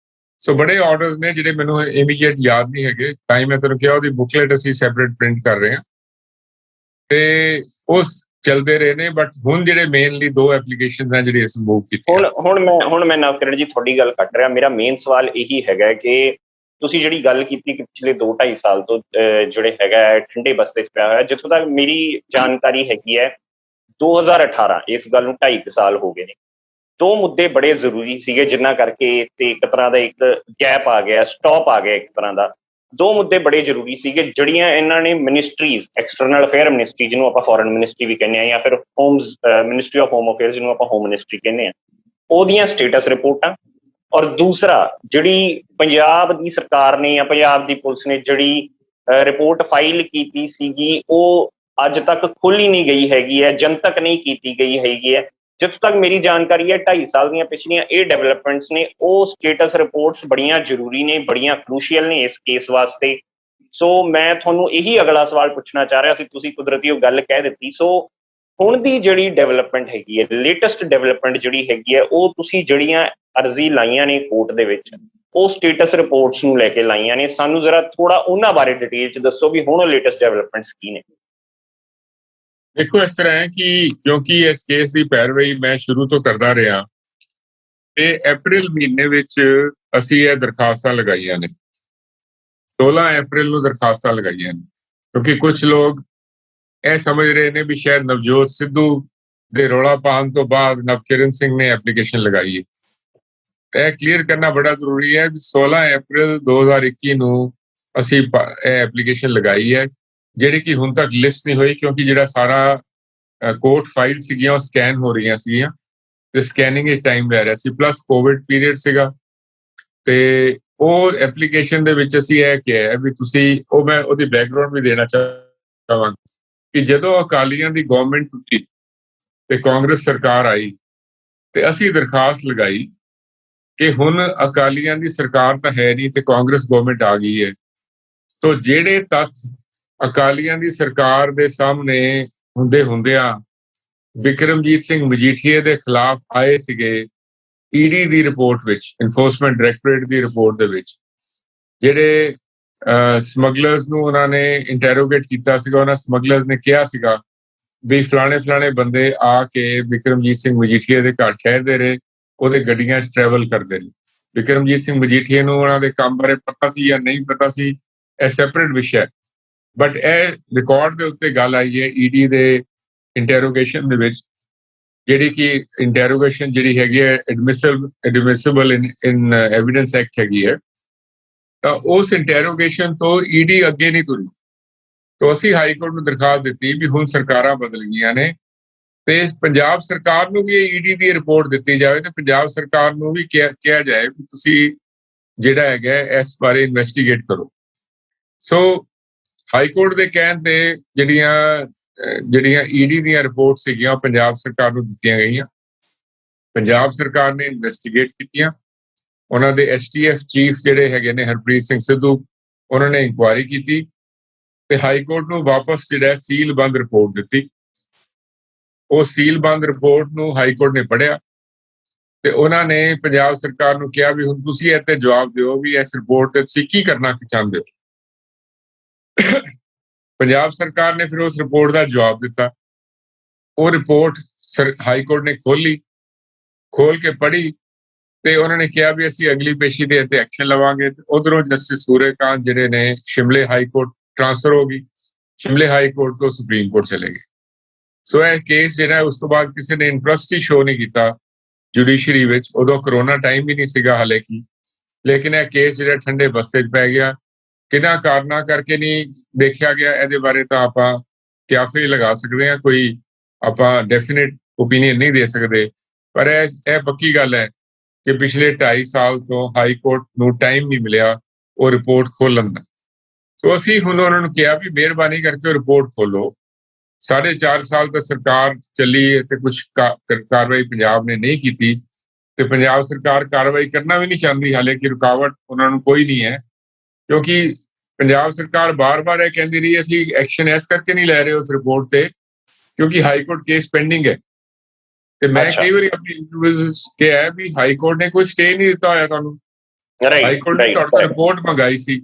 ਸੋ ਬੜੇ ਆਰਡਰਸ ਨੇ ਜਿਹੜੇ ਮੈਨੂੰ ਇਮੀਡੀਏਟ ਯਾਦ ਨਹੀਂ ਹੈਗੇ, ਤਾਂ ਹੀ ਮੈਂ ਤੁਹਾਨੂੰ ਕਿਹਾ ਉਹਦੀ ਬੁਕਲੇਟ ਅਸੀਂ ਸੈਪਰੇਟ ਪ੍ਰਿੰਟ ਕਰ ਰਹੇ ਹਾਂ ਤੇ ਉਸ ਚੱਲਦੇ ਰਹੇ ਨੇ। ਬਟ ਹੁਣ ਜਿਹੜੇ ਮੇਨਲੀ 2 ਐਪਲੀਕੇਸ਼ਨਸ ਹੈ ਜਿਹੜੀ ਅਸੀਂ ਮੂਵ ਕੀਤੀਆਂ। ਹੁਣ ਮੈਂ ਨਵਕਿਰਨ ਜੀ ਤੁਹਾਡੀ ਗੱਲ ਕੱਟ ਰਿਹਾ। ਮੇਰਾ ਮੇਨ ਸਵਾਲ ਇਹੀ ਹੈਗਾ ਕਿ ਤੁਸੀਂ ਜਿਹੜੀ ਗੱਲ ਕੀਤੀ ਕਿ ਪਿਛਲੇ 2-2.5 ਸਾਲ ਤੋਂ ਜਿਹੜੇ ਹੈਗਾ ਠੰਡੇ ਬਸਤੇ 'ਚ ਪਿਆ ਹੋਇਆ, ਜਿੱਥੋਂ ਤੱਕ ਮੇਰੀ ਜਾਣਕਾਰੀ ਹੈਗੀ ਹੈ 2018, ਇਸ ਗੱਲ ਨੂੰ 2.5 ਸਾਲ ਹੋ ਗਏ ਨੇ। 2 ਮੁੱਦੇ ਬੜੇ ਜ਼ਰੂਰੀ ਸੀਗੇ ਜਿਨ੍ਹਾਂ ਕਰਕੇ ਤੇ ਇੱਕ ਤਰ੍ਹਾਂ ਦਾ ਇੱਕ ਗੈਪ ਆ ਗਿਆ, ਸਟਾਪ ਆ ਗਿਆ ਇੱਕ ਤਰ੍ਹਾਂ ਦਾ। 2 ਮੁੱਦੇ ਬੜੇ ਜ਼ਰੂਰੀ ਸੀਗੇ ਜਿਹੜੀਆਂ ਇਹਨਾਂ ਨੇ ਮਿਨਿਸਟਰੀਜ਼, ਐਕਸਟਰਨਲ ਅਫੇਅਰ ਮਿਨਿਸਟਰੀ ਜਿਹਨੂੰ ਆਪਾਂ ਫੋਰਨ ਮਿਨਿਸਟਰੀ ਵੀ ਕਹਿੰਦੇ ਹਾਂ, ਜਾਂ ਫਿਰ ਮਿਨਿਸਟਰੀ ਆਫ ਹੋਮ ਅਫੇਅਰਸ ਜਿਹਨੂੰ ਆਪਾਂ ਹੋਮ ਮਿਨਿਸਟਰੀ ਕਹਿੰਦੇ ਹਾਂ, ਉਹਦੀਆਂ ਸਟੇਟਸ ਰਿਪੋਰਟਾਂ। ਔਰ ਦੂਸਰਾ, ਜਿਹੜੀ ਪੰਜਾਬ ਦੀ ਸਰਕਾਰ ਨੇ ਜਾਂ ਪੰਜਾਬ ਦੀ ਪੁਲਿਸ ਨੇ ਜਿਹੜੀ ਰਿਪੋਰਟ ਫਾਈਲ ਕੀਤੀ ਸੀਗੀ, ਉਹ ਅੱਜ ਤੱਕ ਖੁੱਲ੍ਹ ਨਹੀਂ ਗਈ ਹੈਗੀ ਹੈ, ਜਨਤਕ ਨਹੀਂ ਕੀਤੀ ਗਈ ਹੈਗੀ ਹੈ। ਜਿੱਥੋਂ ਤੱਕ ਮੇਰੀ ਜਾਣਕਾਰੀ ਹੈ 2.5 ਸਾਲ ਦੀਆਂ ਪਿਛਲੀਆਂ ਇਹ ਡਿਵੈਲਪਮੈਂਟਸ ਨੇ, ਉਹ ਸਟੇਟਸ ਰਿਪੋਰਟਸ ਬੜੀਆਂ ਜ਼ਰੂਰੀ ਨੇ, ਬੜੀਆਂ ਕਰੂਸ਼ੀਅਲ ਨੇ ਇਸ ਕੇਸ ਵਾਸਤੇ। ਸੋ ਮੈਂ ਤੁਹਾਨੂੰ ਇਹੀ ਅਗਲਾ ਸਵਾਲ ਪੁੱਛਣਾ ਚਾਹ ਰਿਹਾ ਸੀ, ਤੁਸੀਂ ਕੁਦਰਤੀ ਉਹ ਗੱਲ ਕਹਿ ਦਿੱਤੀ। ਸੋ ਹੁਣ ਦੀ ਜਿਹੜੀ ਡਿਵੈਲਪਮੈਂਟ ਹੈਗੀ ਹੈ, ਲੇਟੈਸਟ ਡਿਵੈਲਪਮੈਂਟ ਜਿਹੜੀ ਹੈਗੀ ਹੈ, ਉਹ ਤੁਸੀਂ ਜਿਹੜੀਆਂ ਅਰਜ਼ੀ ਲਾਈਆਂ ਨੇ ਕੋਰਟ ਦੇ ਵਿੱਚ, ਉਹ ਸਟੇਟਸ ਰਿਪੋਰਟਸ ਨੂੰ ਲੈ ਕੇ ਲਾਈਆਂ ਨੇ, ਸਾਨੂੰ ਜ਼ਰਾ ਥੋੜਾ ਉਹਨਾਂ ਬਾਰੇ ਡਿਟੇਲ 'ਚ ਦੱਸੋ ਵੀ ਹੁਣ ਲੇਟੈਸਟ ਡਿਵੈਲਪਮੈਂਟਸ ਕੀ ਨੇ। ਦੇਖੋ, ਇਸ ਤਰ੍ਹਾਂ ਹੈ ਕਿ ਕਿਉਂਕਿ ਇਸ ਕੇਸ ਦੀ ਪੈਰਵਾਈ ਮੈਂ ਸ਼ੁਰੂ ਤੋਂ ਕਰਦਾ ਰਿਹਾ ਤੇ ਅਪ੍ਰੈਲ ਮਹੀਨੇ ਵਿੱਚ ਅਸੀਂ ਇਹ ਦਰਖਾਸਤਾਂ ਲਗਾਈਆਂ ਨੇ। 16 ਅਪ੍ਰੈਲ ਨੂੰ ਦਰਖਾਸਤਾਂ ਲਗਾਈਆਂ ਨੇ ਕਿਉਂਕਿ ਕੁਝ ਲੋਕ ਇਹ ਸਮਝ ਰਹੇ ਨੇ ਵੀ ਸ਼ਾਇਦ ਨਵਜੋਤ ਸਿੱਧੂ ਦੇ ਰੌਲਾ ਪਾਉਣ ਤੋਂ ਬਾਅਦ ਨਵਕਿਰਨ ਸਿੰਘ ਨੇ ਐਪਲੀਕੇਸ਼ਨ ਲਗਾਈ ਹੈ। ਇਹ ਕਲੀਅਰ ਕਰਨਾ ਬੜਾ ਜ਼ਰੂਰੀ ਹੈ ਕਿ 16 ਅਪ੍ਰੈਲ 2021 ਨੂੰ ਅਸੀਂ ਇਹ ਐਪਲੀਕੇਸ਼ਨ ਲਗਾਈ ਹੈ, ਜਿਹੜੀ ਕਿ ਹੁਣ ਤੱਕ ਲਿਸਟ ਨਹੀਂ ਹੋਈ ਕਿਉਂਕਿ ਜਿਹੜਾ ਸਾਰਾ ਕੋਰਟ ਫਾਈਲ ਸੀਗੀਆਂ ਉਹ ਸਕੈਨ ਹੋ ਰਹੀਆਂ ਸੀਗੀਆਂ ਤੇ ਸਕੈਨਿੰਗ ਵਿੱਚ ਟਾਈਮ ਲੈ ਰਿਹਾ ਸੀ, ਪਲੱਸ ਕੋਵਿਡ ਪੀਰੀਅਡ ਸੀਗਾ। ਤੇ ਉਹ ਐਪਲੀਕੇਸ਼ਨ ਦੇ ਵਿੱਚ ਅਸੀਂ ਇਹ ਕਿਹਾ ਹੈ ਵੀ ਤੁਸੀਂ ਉਹ, ਮੈਂ ਉਹਦੀ ਬੈਕਗ੍ਰਾਉਂਡ ਵੀ ਦੇਣਾ ਚਾਹਾਂਗਾ ਕਿ ਜਦੋਂ ਅਕਾਲੀਆਂ ਦੀ ਗਵਰਨਮੈਂਟ ਟੁੱਟੀ ਤੇ ਕਾਂਗਰਸ ਸਰਕਾਰ ਆਈ ਤੇ ਅਸੀਂ ਦਰਖਾਸਤ ਲਗਾਈ ਕਿ ਹੁਣ ਅਕਾਲੀਆਂ ਦੀ ਸਰਕਾਰ ਤਾਂ ਹੈ ਨਹੀਂ ਤੇ ਕਾਂਗਰਸ ਗਵਰਨਮੈਂਟ ਆ ਗਈ ਹੈ, ਤਾਂ ਜਿਹੜੇ ਤੱਥ ਅਕਾਲੀਆਂ ਦੀ ਸਰਕਾਰ ਦੇ ਸਾਹਮਣੇ ਹੁੰਦਿਆਂ ਬਿਕਰਮਜੀਤ ਸਿੰਘ ਮਜੀਠੀਏ ਦੇ ਖਿਲਾਫ ਆਏ ਸੀਗੇ ਈਡੀ ਦੀ ਰਿਪੋਰਟ ਵਿੱਚ, ਇਨਫੋਰਸਮੈਂਟ ਡਾਇਰੈਕਟੋਰੇਟ ਦੀ ਰਿਪੋਰਟ ਦੇ ਵਿੱਚ, ਜਿਹੜੇ ਸਮਗਲਰਸ ਨੂੰ ਉਹਨਾਂ ਨੇ ਇੰਟਰੋਗੇਟ ਕੀਤਾ ਸੀਗਾ, ਉਹਨਾਂ ਸਮਗਲਰਸ ਨੇ ਕਿਹਾ ਸੀਗਾ ਵੀ ਫਲਾਣੇ ਬੰਦੇ ਆ ਕੇ ਬਿਕਰਮਜੀਤ ਸਿੰਘ ਮਜੀਠੀਏ ਦੇ ਘਰ ਠਹਿਰਦੇ ਰਹੇ, ਉਹਦੇ ਗੱਡੀਆਂ 'ਚ ਟਰੈਵਲ ਕਰਦੇ ਨੇ। ਬਿਕਰਮਜੀਤ ਸਿੰਘ ਮਜੀਠੀਏ ਨੂੰ ਉਹਨਾਂ ਦੇ ਕੰਮ ਬਾਰੇ ਪਤਾ ਸੀ ਜਾਂ ਨਹੀਂ ਪਤਾ ਸੀ, ਇਹ ਸੈਪਰੇਟ ਵਿਸ਼ਾ, ਬਟ ਇਹ ਰਿਕਾਰਡ ਦੇ ਉੱਤੇ ਗੱਲ ਆਈ ਹੈ ਈਡੀ ਦੇ ਇੰਟਰੋਗੇਸ਼ਨ ਦੇ ਵਿੱਚ, ਜਿਹੜੀ ਕਿ ਇੰਟਰੋਗੇਸ਼ਨ ਜਿਹੜੀ ਹੈਗੀ ਹੈ ਐਡਮਿਸਿਬਲ ਇਨ ਐਵੀਡੈਂਸ ਐਕਟ ਹੈਗੀ ਹੈ। ਤਾਂ ਉਸ ਇੰਟਰੋਗੇਸ਼ਨ ਤੋਂ ਈਡੀ ਅੱਗੇ ਨਹੀਂ ਤੁਰੀ, ਤਾਂ ਅਸੀਂ ਹਾਈ ਕੋਰਟ ਨੂੰ ਦਰਖਾਸਤ ਦਿੱਤੀ ਵੀ ਹੁਣ ਸਰਕਾਰਾਂ ਬਦਲ ਗਈਆਂ ਨੇ ਤੇ ਪੰਜਾਬ ਸਰਕਾਰ ਨੂੰ ਵੀ ਈਡੀ ਦੀ ਰਿਪੋਰਟ ਦਿੱਤੀ ਜਾਵੇ ਤੇ ਪੰਜਾਬ ਸਰਕਾਰ ਨੂੰ ਵੀ ਕਿਹਾ ਜਾਏ ਵੀ ਤੁਸੀਂ ਜਿਹੜਾ ਹੈਗਾ ਇਸ ਬਾਰੇ ਇਨਵੈਸਟੀਗੇਟ ਕਰੋ। ਸੋ ਹਾਈ ਕੋਰਟ ਦੇ ਕਹਿਣ ਤੇ ਜਿਹੜੀਆਂ ਈਡੀ ਦੀਆਂ ਰਿਪੋਰਟ ਸੀਗੀਆਂ ਪੰਜਾਬ ਸਰਕਾਰ ਨੂੰ ਦਿੱਤੀਆਂ ਗਈਆਂ। ਪੰਜਾਬ ਸਰਕਾਰ ਨੇ ਇਨਵੈਸਟੀਗੇਟ ਕੀਤੀਆਂ, ਉਹਨਾਂ ਦੇ ਐਸਟੀਐਫ ਚੀਫ ਜਿਹੜੇ ਹੈਗੇ ਨੇ ਹਰਪ੍ਰੀਤ ਸਿੰਘ ਸਿੱਧੂ, ਉਹਨਾਂ ਨੇ ਇਨਕੁਆਇਰੀ ਕੀਤੀ ਤੇ ਹਾਈ ਕੋਰਟ ਨੂੰ ਵਾਪਸ ਜਿਹੜਾ ਸੀਲਬੰਦ ਰਿਪੋਰਟ ਦਿੱਤੀ। ਉਹ ਸੀਲਬੰਦ ਰਿਪੋਰਟ ਨੂੰ ਹਾਈ ਕੋਰਟ ਨੇ ਪੜ੍ਹਿਆ ਤੇ ਉਹਨਾਂ ਨੇ ਪੰਜਾਬ ਸਰਕਾਰ ਨੂੰ ਕਿਹਾ ਵੀ ਹੁਣ ਤੁਸੀਂ ਇਹ ਤੇ ਜਵਾਬ ਦਿਓ ਵੀ ਇਸ ਰਿਪੋਰਟ ਤੇ ਤੁਸੀਂ ਕੀ ਕਰਨਾ ਚਾਹੁੰਦੇ ਹੋ। ਪੰਜਾਬ ਸਰਕਾਰ ਨੇ ਫਿਰ ਉਸ ਰਿਪੋਰਟ ਦਾ ਜਵਾਬ ਦਿੱਤਾ। ਉਹ ਰਿਪੋਰਟ ਹਾਈ ਕੋਰਟ ਨੇ ਖੋਲ ਕੇ ਪੜ੍ਹੀ ਤੇ ਉਹਨਾਂ ਨੇ ਕਿਹਾ ਵੀ ਅਸੀਂ ਅਗਲੀ ਪੇਸ਼ੀ ਦੇ ਉੱਤੇ ਐਕਸ਼ਨ ਲਵਾਂਗੇ। ਉਧਰੋਂ ਜਸਟਿਸ ਸੂਰਯਕਾਂਤ ਜਿਹੜੇ ਨੇ ਸ਼ਿਮਲੇ ਹਾਈ ਕੋਰਟ ਟ੍ਰਾਂਸਫਰ ਹੋ ਗਈ, ਸ਼ਿਮਲੇ ਹਾਈ ਕੋਰਟ ਤੋਂ ਸੁਪਰੀਮ ਕੋਰਟ ਚਲੇ ਗਏ। ਸੋ ਇਹ ਕੇਸ ਜਿਹੜਾ ਉਸ ਤੋਂ ਬਾਅਦ ਕਿਸੇ ਨੇ ਇੰਟਰਸਟ ਹੀ ਸ਼ੋ ਨਹੀਂ ਕੀਤਾ ਜੁਡੀਸ਼ਰੀ ਵਿੱਚ। ਉਦੋਂ ਕਰੋਨਾ ਟਾਈਮ ਵੀ ਨਹੀਂ ਸੀਗਾ ਹਾਲੇ ਕੀ, ਲੇਕਿਨ ਇਹ ਕੇਸ ਜਿਹੜਾ ਠੰਡੇ ਬਸਤੇ 'ਚ ਪੈ ਗਿਆ। ਕਿਹਨਾਂ ਕਾਰਨਾਂ ਕਰਕੇ ਨਹੀਂ ਦੇਖਿਆ ਗਿਆ ਇਹਦੇ ਬਾਰੇ ਤਾਂ ਆਪਾਂ ਕਿਆਫੇ ਲਗਾ ਸਕਦੇ ਹਾਂ, ਕੋਈ ਆਪਾਂ ਡੈਫੀਨਿਟ ਓਪੀਨੀਅਨ ਨਹੀਂ ਦੇ ਸਕਦੇ। ਪਰ ਇਹ ਪੱਕੀ ਗੱਲ ਹੈ ਕਿ ਪਿਛਲੇ 2.5 ਸਾਲ ਤੋਂ ਹਾਈ ਕੋਰਟ ਨੂੰ ਟਾਈਮ ਨਹੀਂ ਮਿਲਿਆ ਉਹ ਰਿਪੋਰਟ ਖੋਲਣ ਦਾ। ਸੋ ਅਸੀਂ ਹੁਣ ਉਹਨਾਂ ਨੂੰ ਕਿਹਾ ਵੀ ਮਿਹਰਬਾਨੀ ਕਰਕੇ ਉਹ ਰਿਪੋਰਟ ਖੋਲੋ। 4.5 ਸਾਲ ਤੱਕ ਸਰਕਾਰ ਚੱਲੀ ਤੇ ਕੁਝ ਕਾਰਵਾਈ ਪੰਜਾਬ ਨੇ ਨਹੀਂ ਕੀਤੀ, ਤੇ ਪੰਜਾਬ ਸਰਕਾਰ ਕਾਰਵਾਈ ਕਰਨਾ ਵੀ ਨਹੀਂ ਚਾਹੁੰਦੀ। ਹਾਲੇ ਕਿ ਰੁਕਾਵਟ ਉਹਨਾਂ ਨੂੰ ਕੋਈ ਨਹੀਂ ਹੈ, ਕਿਉਂਕਿ ਪੰਜਾਬ ਸਰਕਾਰ ਬਾਰ-ਬਾਰ ਇਹ ਕਹਿੰਦੀ ਰਹੀ ਅਸੀਂ ਐਕਸ਼ਨ ਇਸ ਕਰਕੇ ਨਹੀਂ ਲੈ ਰਹੇ ਉਸ ਰਿਪੋਰਟ ਤੇ ਕਿਉਂਕਿ ਹਾਈ ਕੋਰਟ ਕੇਸ ਪੈਂਡਿੰਗ ਹੈ। ਤੇ ਮੈਂ ਕਈ ਵਾਰੀ ਆਪਣੀ ਇੰਟਰਵਿਊਜ਼ ਕਿਹਾ ਵੀ ਹਾਈ ਕੋਰਟ ਨੇ ਕੋਈ ਸਟੇ ਨਹੀਂ ਦਿੱਤਾ ਹੋਇਆ ਤੁਹਾਨੂੰ। ਹਾਈ ਕੋਰਟ ਨੇ ਤੁਹਾਡੇ ਤੋਂ ਰਿਪੋਰਟ ਮੰਗਾਈ ਸੀ,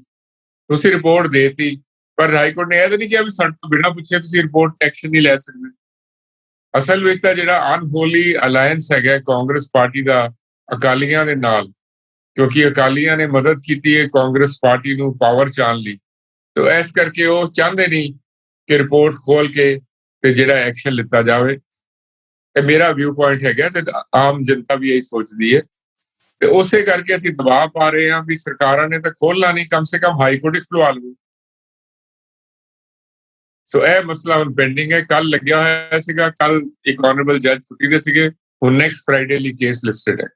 ਤੁਸੀਂ ਰਿਪੋਰਟ ਦੇਤੀ, ਪਰ ਹਾਈ ਕੋਰਟ ਨੇ ਇਹ ਤਾਂ ਨਹੀਂ ਕਿਹਾ ਵੀ ਸਾਡੇ ਤੋਂ ਬਿਨਾਂ ਪੁੱਛੇ ਤੁਸੀਂ ਰਿਪੋਰਟ ਐਕਸ਼ਨ ਨਹੀਂ ਲੈ ਸਕਦੇ। ਅਸਲ ਵਿੱਚ ਤਾਂ ਜਿਹੜਾ ਅਨਹੋਲੀ ਅਲਾਈਅੰਸ ਹੈਗਾ ਕਾਂਗਰਸ ਪਾਰਟੀ ਦਾ ਅਕਾਲੀਆਂ ਦੇ ਨਾਲ, ਕਿਉਂਕਿ ਅਕਾਲੀਆਂ ਨੇ ਮਦਦ ਕੀਤੀ ਹੈ ਕਾਂਗਰਸ ਪਾਰਟੀ ਨੂੰ ਪਾਵਰ 'ਚ ਆਉਣ ਲਈ, ਤੇ ਇਸ ਕਰਕੇ ਉਹ ਚਾਹੁੰਦੇ ਨਹੀਂ ਕਿ ਰਿਪੋਰਟ ਖੋਲ ਕੇ ਤੇ ਜਿਹੜਾ ਐਕਸ਼ਨ ਲਿੱਤਾ ਜਾਵੇ। ਇਹ ਮੇਰਾ ਵਿਊ ਪੁਆਇੰਟ ਹੈਗਾ ਤੇ ਆਮ ਜਨਤਾ ਵੀ ਇਹੀ ਸੋਚਦੀ ਹੈ, ਤੇ ਉਸੇ ਕਰਕੇ ਅਸੀਂ ਦਬਾਅ ਪਾ ਰਹੇ ਹਾਂ ਵੀ ਸਰਕਾਰਾਂ ਨੇ ਤਾਂ ਖੋਲਣਾ ਨਹੀਂ, ਕਮ ਸੇ ਕਮ ਹਾਈ ਕੋਰਟ ਹੀ ਖੁਲਵਾ ਲਵੇ। ਸੋ ਇਹ ਮਸਲਾ ਹੁਣ ਪੈਂਡਿੰਗ ਹੈ। ਕੱਲ ਲੱਗਿਆ ਹੋਇਆ ਸੀਗਾ, ਕੱਲ ਇੱਕ ਆਨਰੇਬਲ ਜੱਜ ਛੁੱਟੀ ਦੇ ਸੀਗੇ, ਹੁਣ ਨੈਕਸਟ ਫਰਾਈਡੇ ਲਈ ਕੇਸ ਲਿਸਟਡ ਹੈ।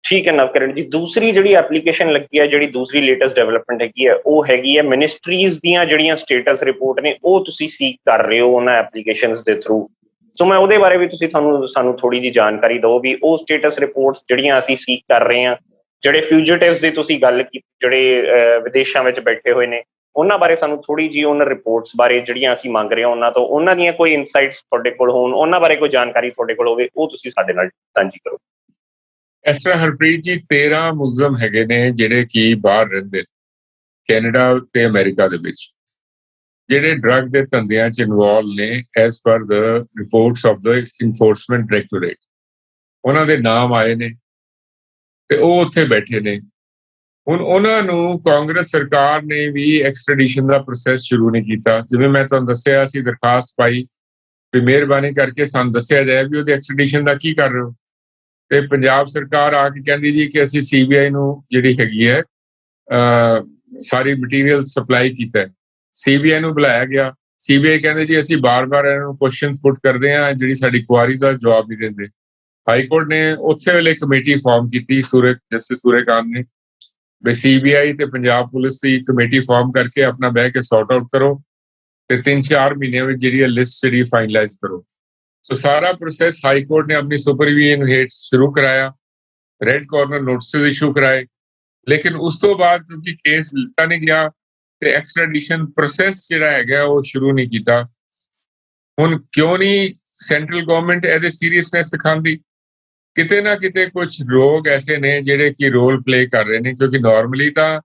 ਠੀਕ ਹੈ ਨਵਕਰਨ ਜੀ, ਦੂਸਰੀ ਜਿਹੜੀ ਐਪਲੀਕੇਸ਼ਨ ਲੱਗੀ ਹੈ, ਜਿਹੜੀ ਦੂਸਰੀ ਲੇਟੈਸਟ ਡਿਵੈਲਪਮੈਂਟ ਹੈਗੀ ਹੈ, ਉਹ ਹੈਗੀ ਹੈ ਮਿਨਿਸਟਰੀਜ਼ ਦੀਆਂ ਜਿਹੜੀਆਂ ਸਟੇਟਸ ਰਿਪੋਰਟ ਨੇ ਉਹ ਤੁਸੀਂ ਸੀਕ ਕਰ ਰਹੇ ਹੋ ਉਹਨਾਂ ਐਪਲੀਕੇਸ਼ਨਸ ਦੇ ਥਰੂ। ਸੋ ਮੈਂ ਉਹਦੇ ਬਾਰੇ ਵੀ ਤੁਸੀਂ ਸਾਨੂੰ ਥੋੜੀ ਜਿਹੀ ਜਾਣਕਾਰੀ ਦਿਓ ਵੀ ਉਹ ਸਟੇਟਸ ਰਿਪੋਰਟਸ ਜਿਹੜੀਆਂ ਅਸੀਂ ਸੀਕ ਕਰ ਰਹੇ ਹਾਂ, ਜਿਹੜੇ ਫਿਊਜੀਟਿਵਸ ਦੀ ਤੁਸੀਂ ਗੱਲ ਕੀਤੀ, ਜਿਹੜੇ ਵਿਦੇਸ਼ਾਂ ਵਿੱਚ ਬੈਠੇ ਹੋਏ ਨੇ, ਉਹਨਾਂ ਬਾਰੇ ਸਾਨੂੰ ਥੋੜੀ ਜਿਹੀ ਉਹਨਾਂ ਰਿਪੋਰਟਸ ਬਾਰੇ ਜਿਹੜੀਆਂ ਅਸੀਂ ਮੰਗ ਰਹੇ ਹਾਂ ਉਹਨਾਂ ਤੋਂ, ਉਹਨਾਂ ਦੀਆਂ ਕੋਈ ਇਨਸਾਈਟਸ ਤੁਹਾਡੇ ਕੋਲ ਹੋਣ, ਉਹਨਾਂ ਬਾਰੇ ਕੋਈ ਜਾਣਕਾਰੀ ਤੁਹਾਡੇ ਕੋਲ ਹੋਵੇ, ਉਹ ਤੁਸੀਂ ਸਾਡੇ ਨਾਲ ਸਾਂਝੀ ਕਰੋ। ਇਸ ਤਰ੍ਹਾਂ ਹਰਪ੍ਰੀਤ ਜੀ 13 ਮੁਲਜ਼ਮ ਹੈਗੇ ਨੇ ਜਿਹੜੇ ਕਿ ਬਾਹਰ ਰਹਿੰਦੇ ਨੇ ਕੈਨੇਡਾ ਤੇ ਅਮਰੀਕਾ ਦੇ ਵਿੱਚ, ਜਿਹੜੇ ਡਰੱਗ ਦੇ ਧੰਦਿਆਂ 'ਚ ਇਨਵੋਲਵ ਨੇ as per the reports of the enforcement directorate. ਉਹਨਾਂ ਦੇ ਨਾਮ ਆਏ ਨੇ ਤੇ ਉਹ ਉੱਥੇ ਬੈਠੇ ਨੇ। ਹੁਣ ਉਹਨਾਂ ਨੂੰ ਕਾਂਗਰਸ ਸਰਕਾਰ ਨੇ ਵੀ ਐਕਸਟ੍ਰੈਡੀਸ਼ਨ ਦਾ ਪ੍ਰੋਸੈਸ ਸ਼ੁਰੂ ਨਹੀਂ ਕੀਤਾ। ਜਿਵੇਂ ਮੈਂ ਤੁਹਾਨੂੰ ਦੱਸਿਆ, ਅਸੀਂ ਦਰਖਾਸਤ ਪਾਈ ਵੀ ਮਿਹਰਬਾਨੀ ਕਰਕੇ ਸਾਨੂੰ ਦੱਸਿਆ ਜਾਏ ਵੀ ਉਹਦੇ ਐਕਸਟ੍ਰੈਡੀਸ਼ਨ ਦਾ ਕੀ ਕਰ ਰਹੇ ਹੋ। ਤੇ ਪੰਜਾਬ ਸਰਕਾਰ ਆ ਕੇ ਕਹਿੰਦੀ ਜੀ ਕਿ ਅਸੀਂ CBI ਨੂੰ ਜਿਹੜੀ ਹੈਗੀ ਹੈ ਸਾਰੀ ਮਟੀਰੀਅਲ ਸਪਲਾਈ ਕੀਤਾ। CBI ਨੂੰ ਬੁਲਾਇਆ ਗਿਆ, CBI ਕਹਿੰਦੇ ਜੀ ਅਸੀਂ ਬਾਰ-ਬਾਰ ਇਹਨਾਂ ਨੂੰ ਕੁਐਸਚਨ ਪੁੱਟ ਕਰਦੇ ਹਾਂ, ਜਿਹੜੀ ਸਾਡੀ ਕੁਆਰੀ ਦਾ ਜਵਾਬ ਨਹੀਂ ਦਿੰਦੇ। ਹਾਈ ਕੋਰਟ ਨੇ ਉੱਥੇ ਵੇਲੇ ਕਮੇਟੀ ਫਾਰਮ ਕੀਤੀ, ਜਸਟਿਸ ਸੂਰਯਕਾਂਤ ਨੇ, ਵੀ CBI ਤੇ ਪੰਜਾਬ ਪੁਲਿਸ ਦੀ ਕਮੇਟੀ ਫਾਰਮ ਕਰਕੇ ਆਪਣਾ ਬਹਿ ਕੇ ਸੌਟ ਆਊਟ ਕਰੋ ਤੇ 3-4 ਮਹੀਨਿਆਂ ਵਿੱਚ ਜਿਹੜੀ ਲਿਸਟ ਜਿਹੜੀ ਫਾਈਨਲਾਈਜ਼ ਕਰੋ। ਸੋ ਸਾਰਾ ਪ੍ਰੋਸੈਸ ਹਾਈ ਕੋਰਟ ਨੇ ਆਪਣੀ ਸੁਪਰਵੀਜ਼ਨ ਹੇਠ ਸ਼ੁਰੂ ਕਰਾਇਆ, ਰੈੱਡ ਕਾਰਨਰ ਨੋਟਿਸ ਇਸ਼ੂ ਕਰਾਏ, ਲੇਕਿਨ ਉਸ ਤੋਂ ਬਾਅਦ ਕਿਉਂਕਿ ਕੇਸ ਲਿੱਤਾ ਨਹੀਂ ਗਿਆ ਤੇ ਐਕਸਟ੍ਰੈਡੀਸ਼ਨ ਪ੍ਰੋਸੈਸ ਜਿਹੜਾ ਹੈਗਾ ਉਹ ਸ਼ੁਰੂ ਨਹੀਂ ਕੀਤਾ। ਹੁਣ ਕਿਉਂ ਨਹੀਂ ਸੈਂਟਰਲ ਗਵਰਨਮੈਂਟ ਇਹਦੇ ਸੀਰੀਅਸਨੈਸ ਦਿਖਾਉਂਦੀ? ਕਿਤੇ ਨਾ ਕਿਤੇ ਕੁਝ ਲੋਕ ਐਸੇ ਨੇ ਜਿਹੜੇ ਕਿ ਰੋਲ ਪਲੇ ਕਰ ਰਹੇ ਨੇ, ਕਿਉਂਕਿ ਨਾਰਮਲੀ ਤਾਂ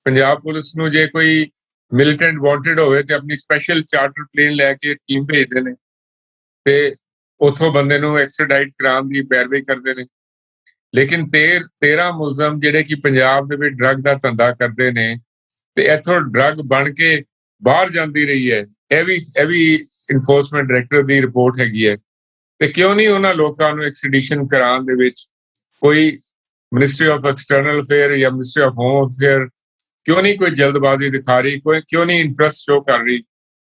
ਪੰਜਾਬ ਪੁਲਿਸ ਨੂੰ ਜੇ ਕੋਈ ਮਿਲੀਟੈਂਟ ਵਾਂਟਡ ਹੋਵੇ ਤੇ ਆਪਣੀ ਸਪੈਸ਼ਲ ਚਾਰਟਰ ਪਲੇਨ ਲੈ ਕੇ ਟੀਮ ਭੇਜਦੇ ਨੇ ਤੇ ਉਥੋਂ ਬੰਦੇ ਨੂੰ ਐਕਸਟ੍ਰੈਡਾਈਟ ਕਰਾਉਣ ਦੀ ਪੈਰਵੀ ਕਰਦੇ ਨੇ। ਲੇਕਿਨ 13 ਮੁਲਜ਼ਮ ਜਿਹੜੇ ਕਿ ਪੰਜਾਬ ਦੇ ਵਿੱਚ ਡਰੱਗ ਦਾ ਧੰਦਾ ਕਰਦੇ ਨੇ ਤੇ ਇੱਥੋਂ ਡਰੱਗ ਬਣ ਕੇ ਬਾਹਰ ਜਾਂਦੀ ਰਹੀ ਹੈ, ਇਹ ਵੀ ਇਨਫੋਰਸਮੈਂਟ ਡਾਇਰੈਕਟਰ ਦੀ ਰਿਪੋਰਟ ਹੈਗੀ ਹੈ। ਤੇ ਕਿਉਂ ਨਹੀਂ ਉਹਨਾਂ ਲੋਕਾਂ ਨੂੰ ਐਕਸਟ੍ਰੈਡੀਸ਼ਨ ਕਰਾਉਣ ਦੇ ਵਿੱਚ ਕੋਈ ਮਿਨਿਸਟਰੀ ਆਫ ਐਕਸਟਰਨਲ ਅਫੇਅਰ ਜਾਂ ਮਿਨਿਸਟਰੀ ਆਫ ਹੋਮ ਅਫੇਅਰ ਕਿਉਂ ਨਹੀਂ ਕੋਈ ਜਲਦਬਾਜ਼ੀ ਦਿਖਾ ਰਹੀ, ਕਿਉਂ ਨਹੀਂ ਇੰਟਰਸਟ ਸ਼ੋ ਕਰ ਰਹੀ?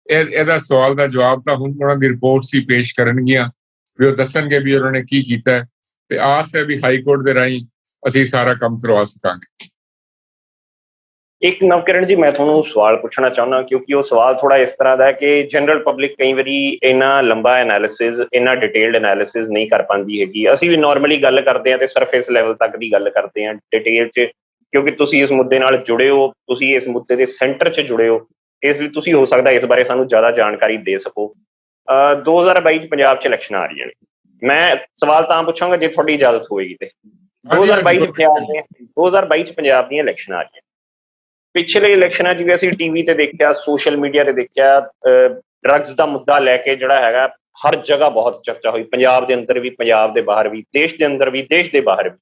ਇਹਦਾ ਸਵਾਲ ਦਾ ਜਵਾਬ ਤਾਂ ਹੁਣ ਉਹਨਾਂ ਦੀ ਰਿਪੋਰਟਸ ਹੀ ਪੇਸ਼ ਕਰਨਗੀਆਂ ਵੀ ਉਹ ਦੱਸਣਗੇ ਵੀ ਉਹਨਾਂ ਨੇ ਕੀ ਕੀਤਾ ਹੈ, ਤੇ ਆਸ ਹੈ ਵੀ ਹਾਈ ਕੋਰਟ ਦੇ ਰਾਹੀਂ ਅਸੀਂ ਸਾਰਾ ਕੰਮ ਕਰਵਾ ਸਕਾਂਗੇ। ਇੱਕ ਨਵਕਿਰਨ ਜੀ, ਮੈਂ ਤੁਹਾਨੂੰ ਸਵਾਲ ਪੁੱਛਣਾ ਚਾਹੁੰਦਾ, ਕਿਉਂਕਿ ਉਹ ਸਵਾਲ ਥੋੜਾ ਇਸ ਤਰ੍ਹਾਂ ਦਾ ਹੈ ਕਿ ਜਨਰਲ ਪਬਲਿਕ ਕਈ ਵਾਰੀ ਇੰਨਾ ਲੰਬਾ ਐਨਾਲਿਸਿਸ, ਇੰਨਾ ਡਿਟੇਲਡ ਐਨਾਲਿਸਿਸ ਨਹੀਂ ਕਰ ਪਾਉਂਦੀ ਹੈਗੀ। ਅਸੀਂ ਵੀ ਨਾਰਮਲੀ ਗੱਲ ਕਰਦੇ ਹਾਂ ਤੇ ਸਰਫੇਸ ਲੈਵਲ ਤੱਕ ਦੀ ਗੱਲ ਕਰਦੇ ਹਾਂ, ਡਿਟੇਲ 'ਚ, ਕਿਉਂਕਿ ਤੁਸੀਂ ਇਸ ਮੁੱਦੇ ਨਾਲ ਜੁੜੇ ਹੋ, ਤੁਸੀਂ ਇਸ ਮੁੱਦੇ ਦੇ ਸੈਂਟਰ 'ਚ ਜੁੜੇ ਹੋ, ਇਸ ਲਈ ਤੁਸੀਂ ਹੋ ਸਕਦਾ ਇਸ ਬਾਰੇ ਸਾਨੂੰ ਜ਼ਿਆਦਾ ਜਾਣਕਾਰੀ ਦੇ ਸਕੋ। 2022 'ਚ ਪੰਜਾਬ 'ਚ ਇਲੈਕਸ਼ਨ ਆ ਰਹੀਆਂ ਨੇ। ਮੈਂ ਸਵਾਲ ਤਾਂ ਪੁੱਛਾਂਗਾ ਜੇ ਤੁਹਾਡੀ ਇਜਾਜ਼ਤ ਹੋਏਗੀ ਤੇ। 2022 'ਚ ਪੰਜਾਬ ਦੀਆਂ ਇਲੈਕਸ਼ਨ ਆ ਰਹੀਆਂ। ਪਿਛਲੇ ਇਲੈਕਸ਼ਨਾਂ 'ਚ ਵੀ ਅਸੀਂ TV ਤੇ ਦੇਖਿਆ, ਸੋਸ਼ਲ ਮੀਡੀਆ ਤੇ ਦੇਖਿਆ, ਡਰੱਗਸ ਦਾ ਮੁੱਦਾ ਲੈ ਕੇ ਜਿਹੜਾ ਹੈਗਾ ਹਰ ਜਗ੍ਹਾ ਬਹੁਤ ਚਰਚਾ ਹੋਈ, ਪੰਜਾਬ ਦੇ ਅੰਦਰ ਵੀ, ਪੰਜਾਬ ਦੇ ਬਾਹਰ ਵੀ, ਦੇਸ਼ ਦੇ ਅੰਦਰ ਵੀ, ਦੇਸ਼ ਦੇ ਬਾਹਰ ਵੀ।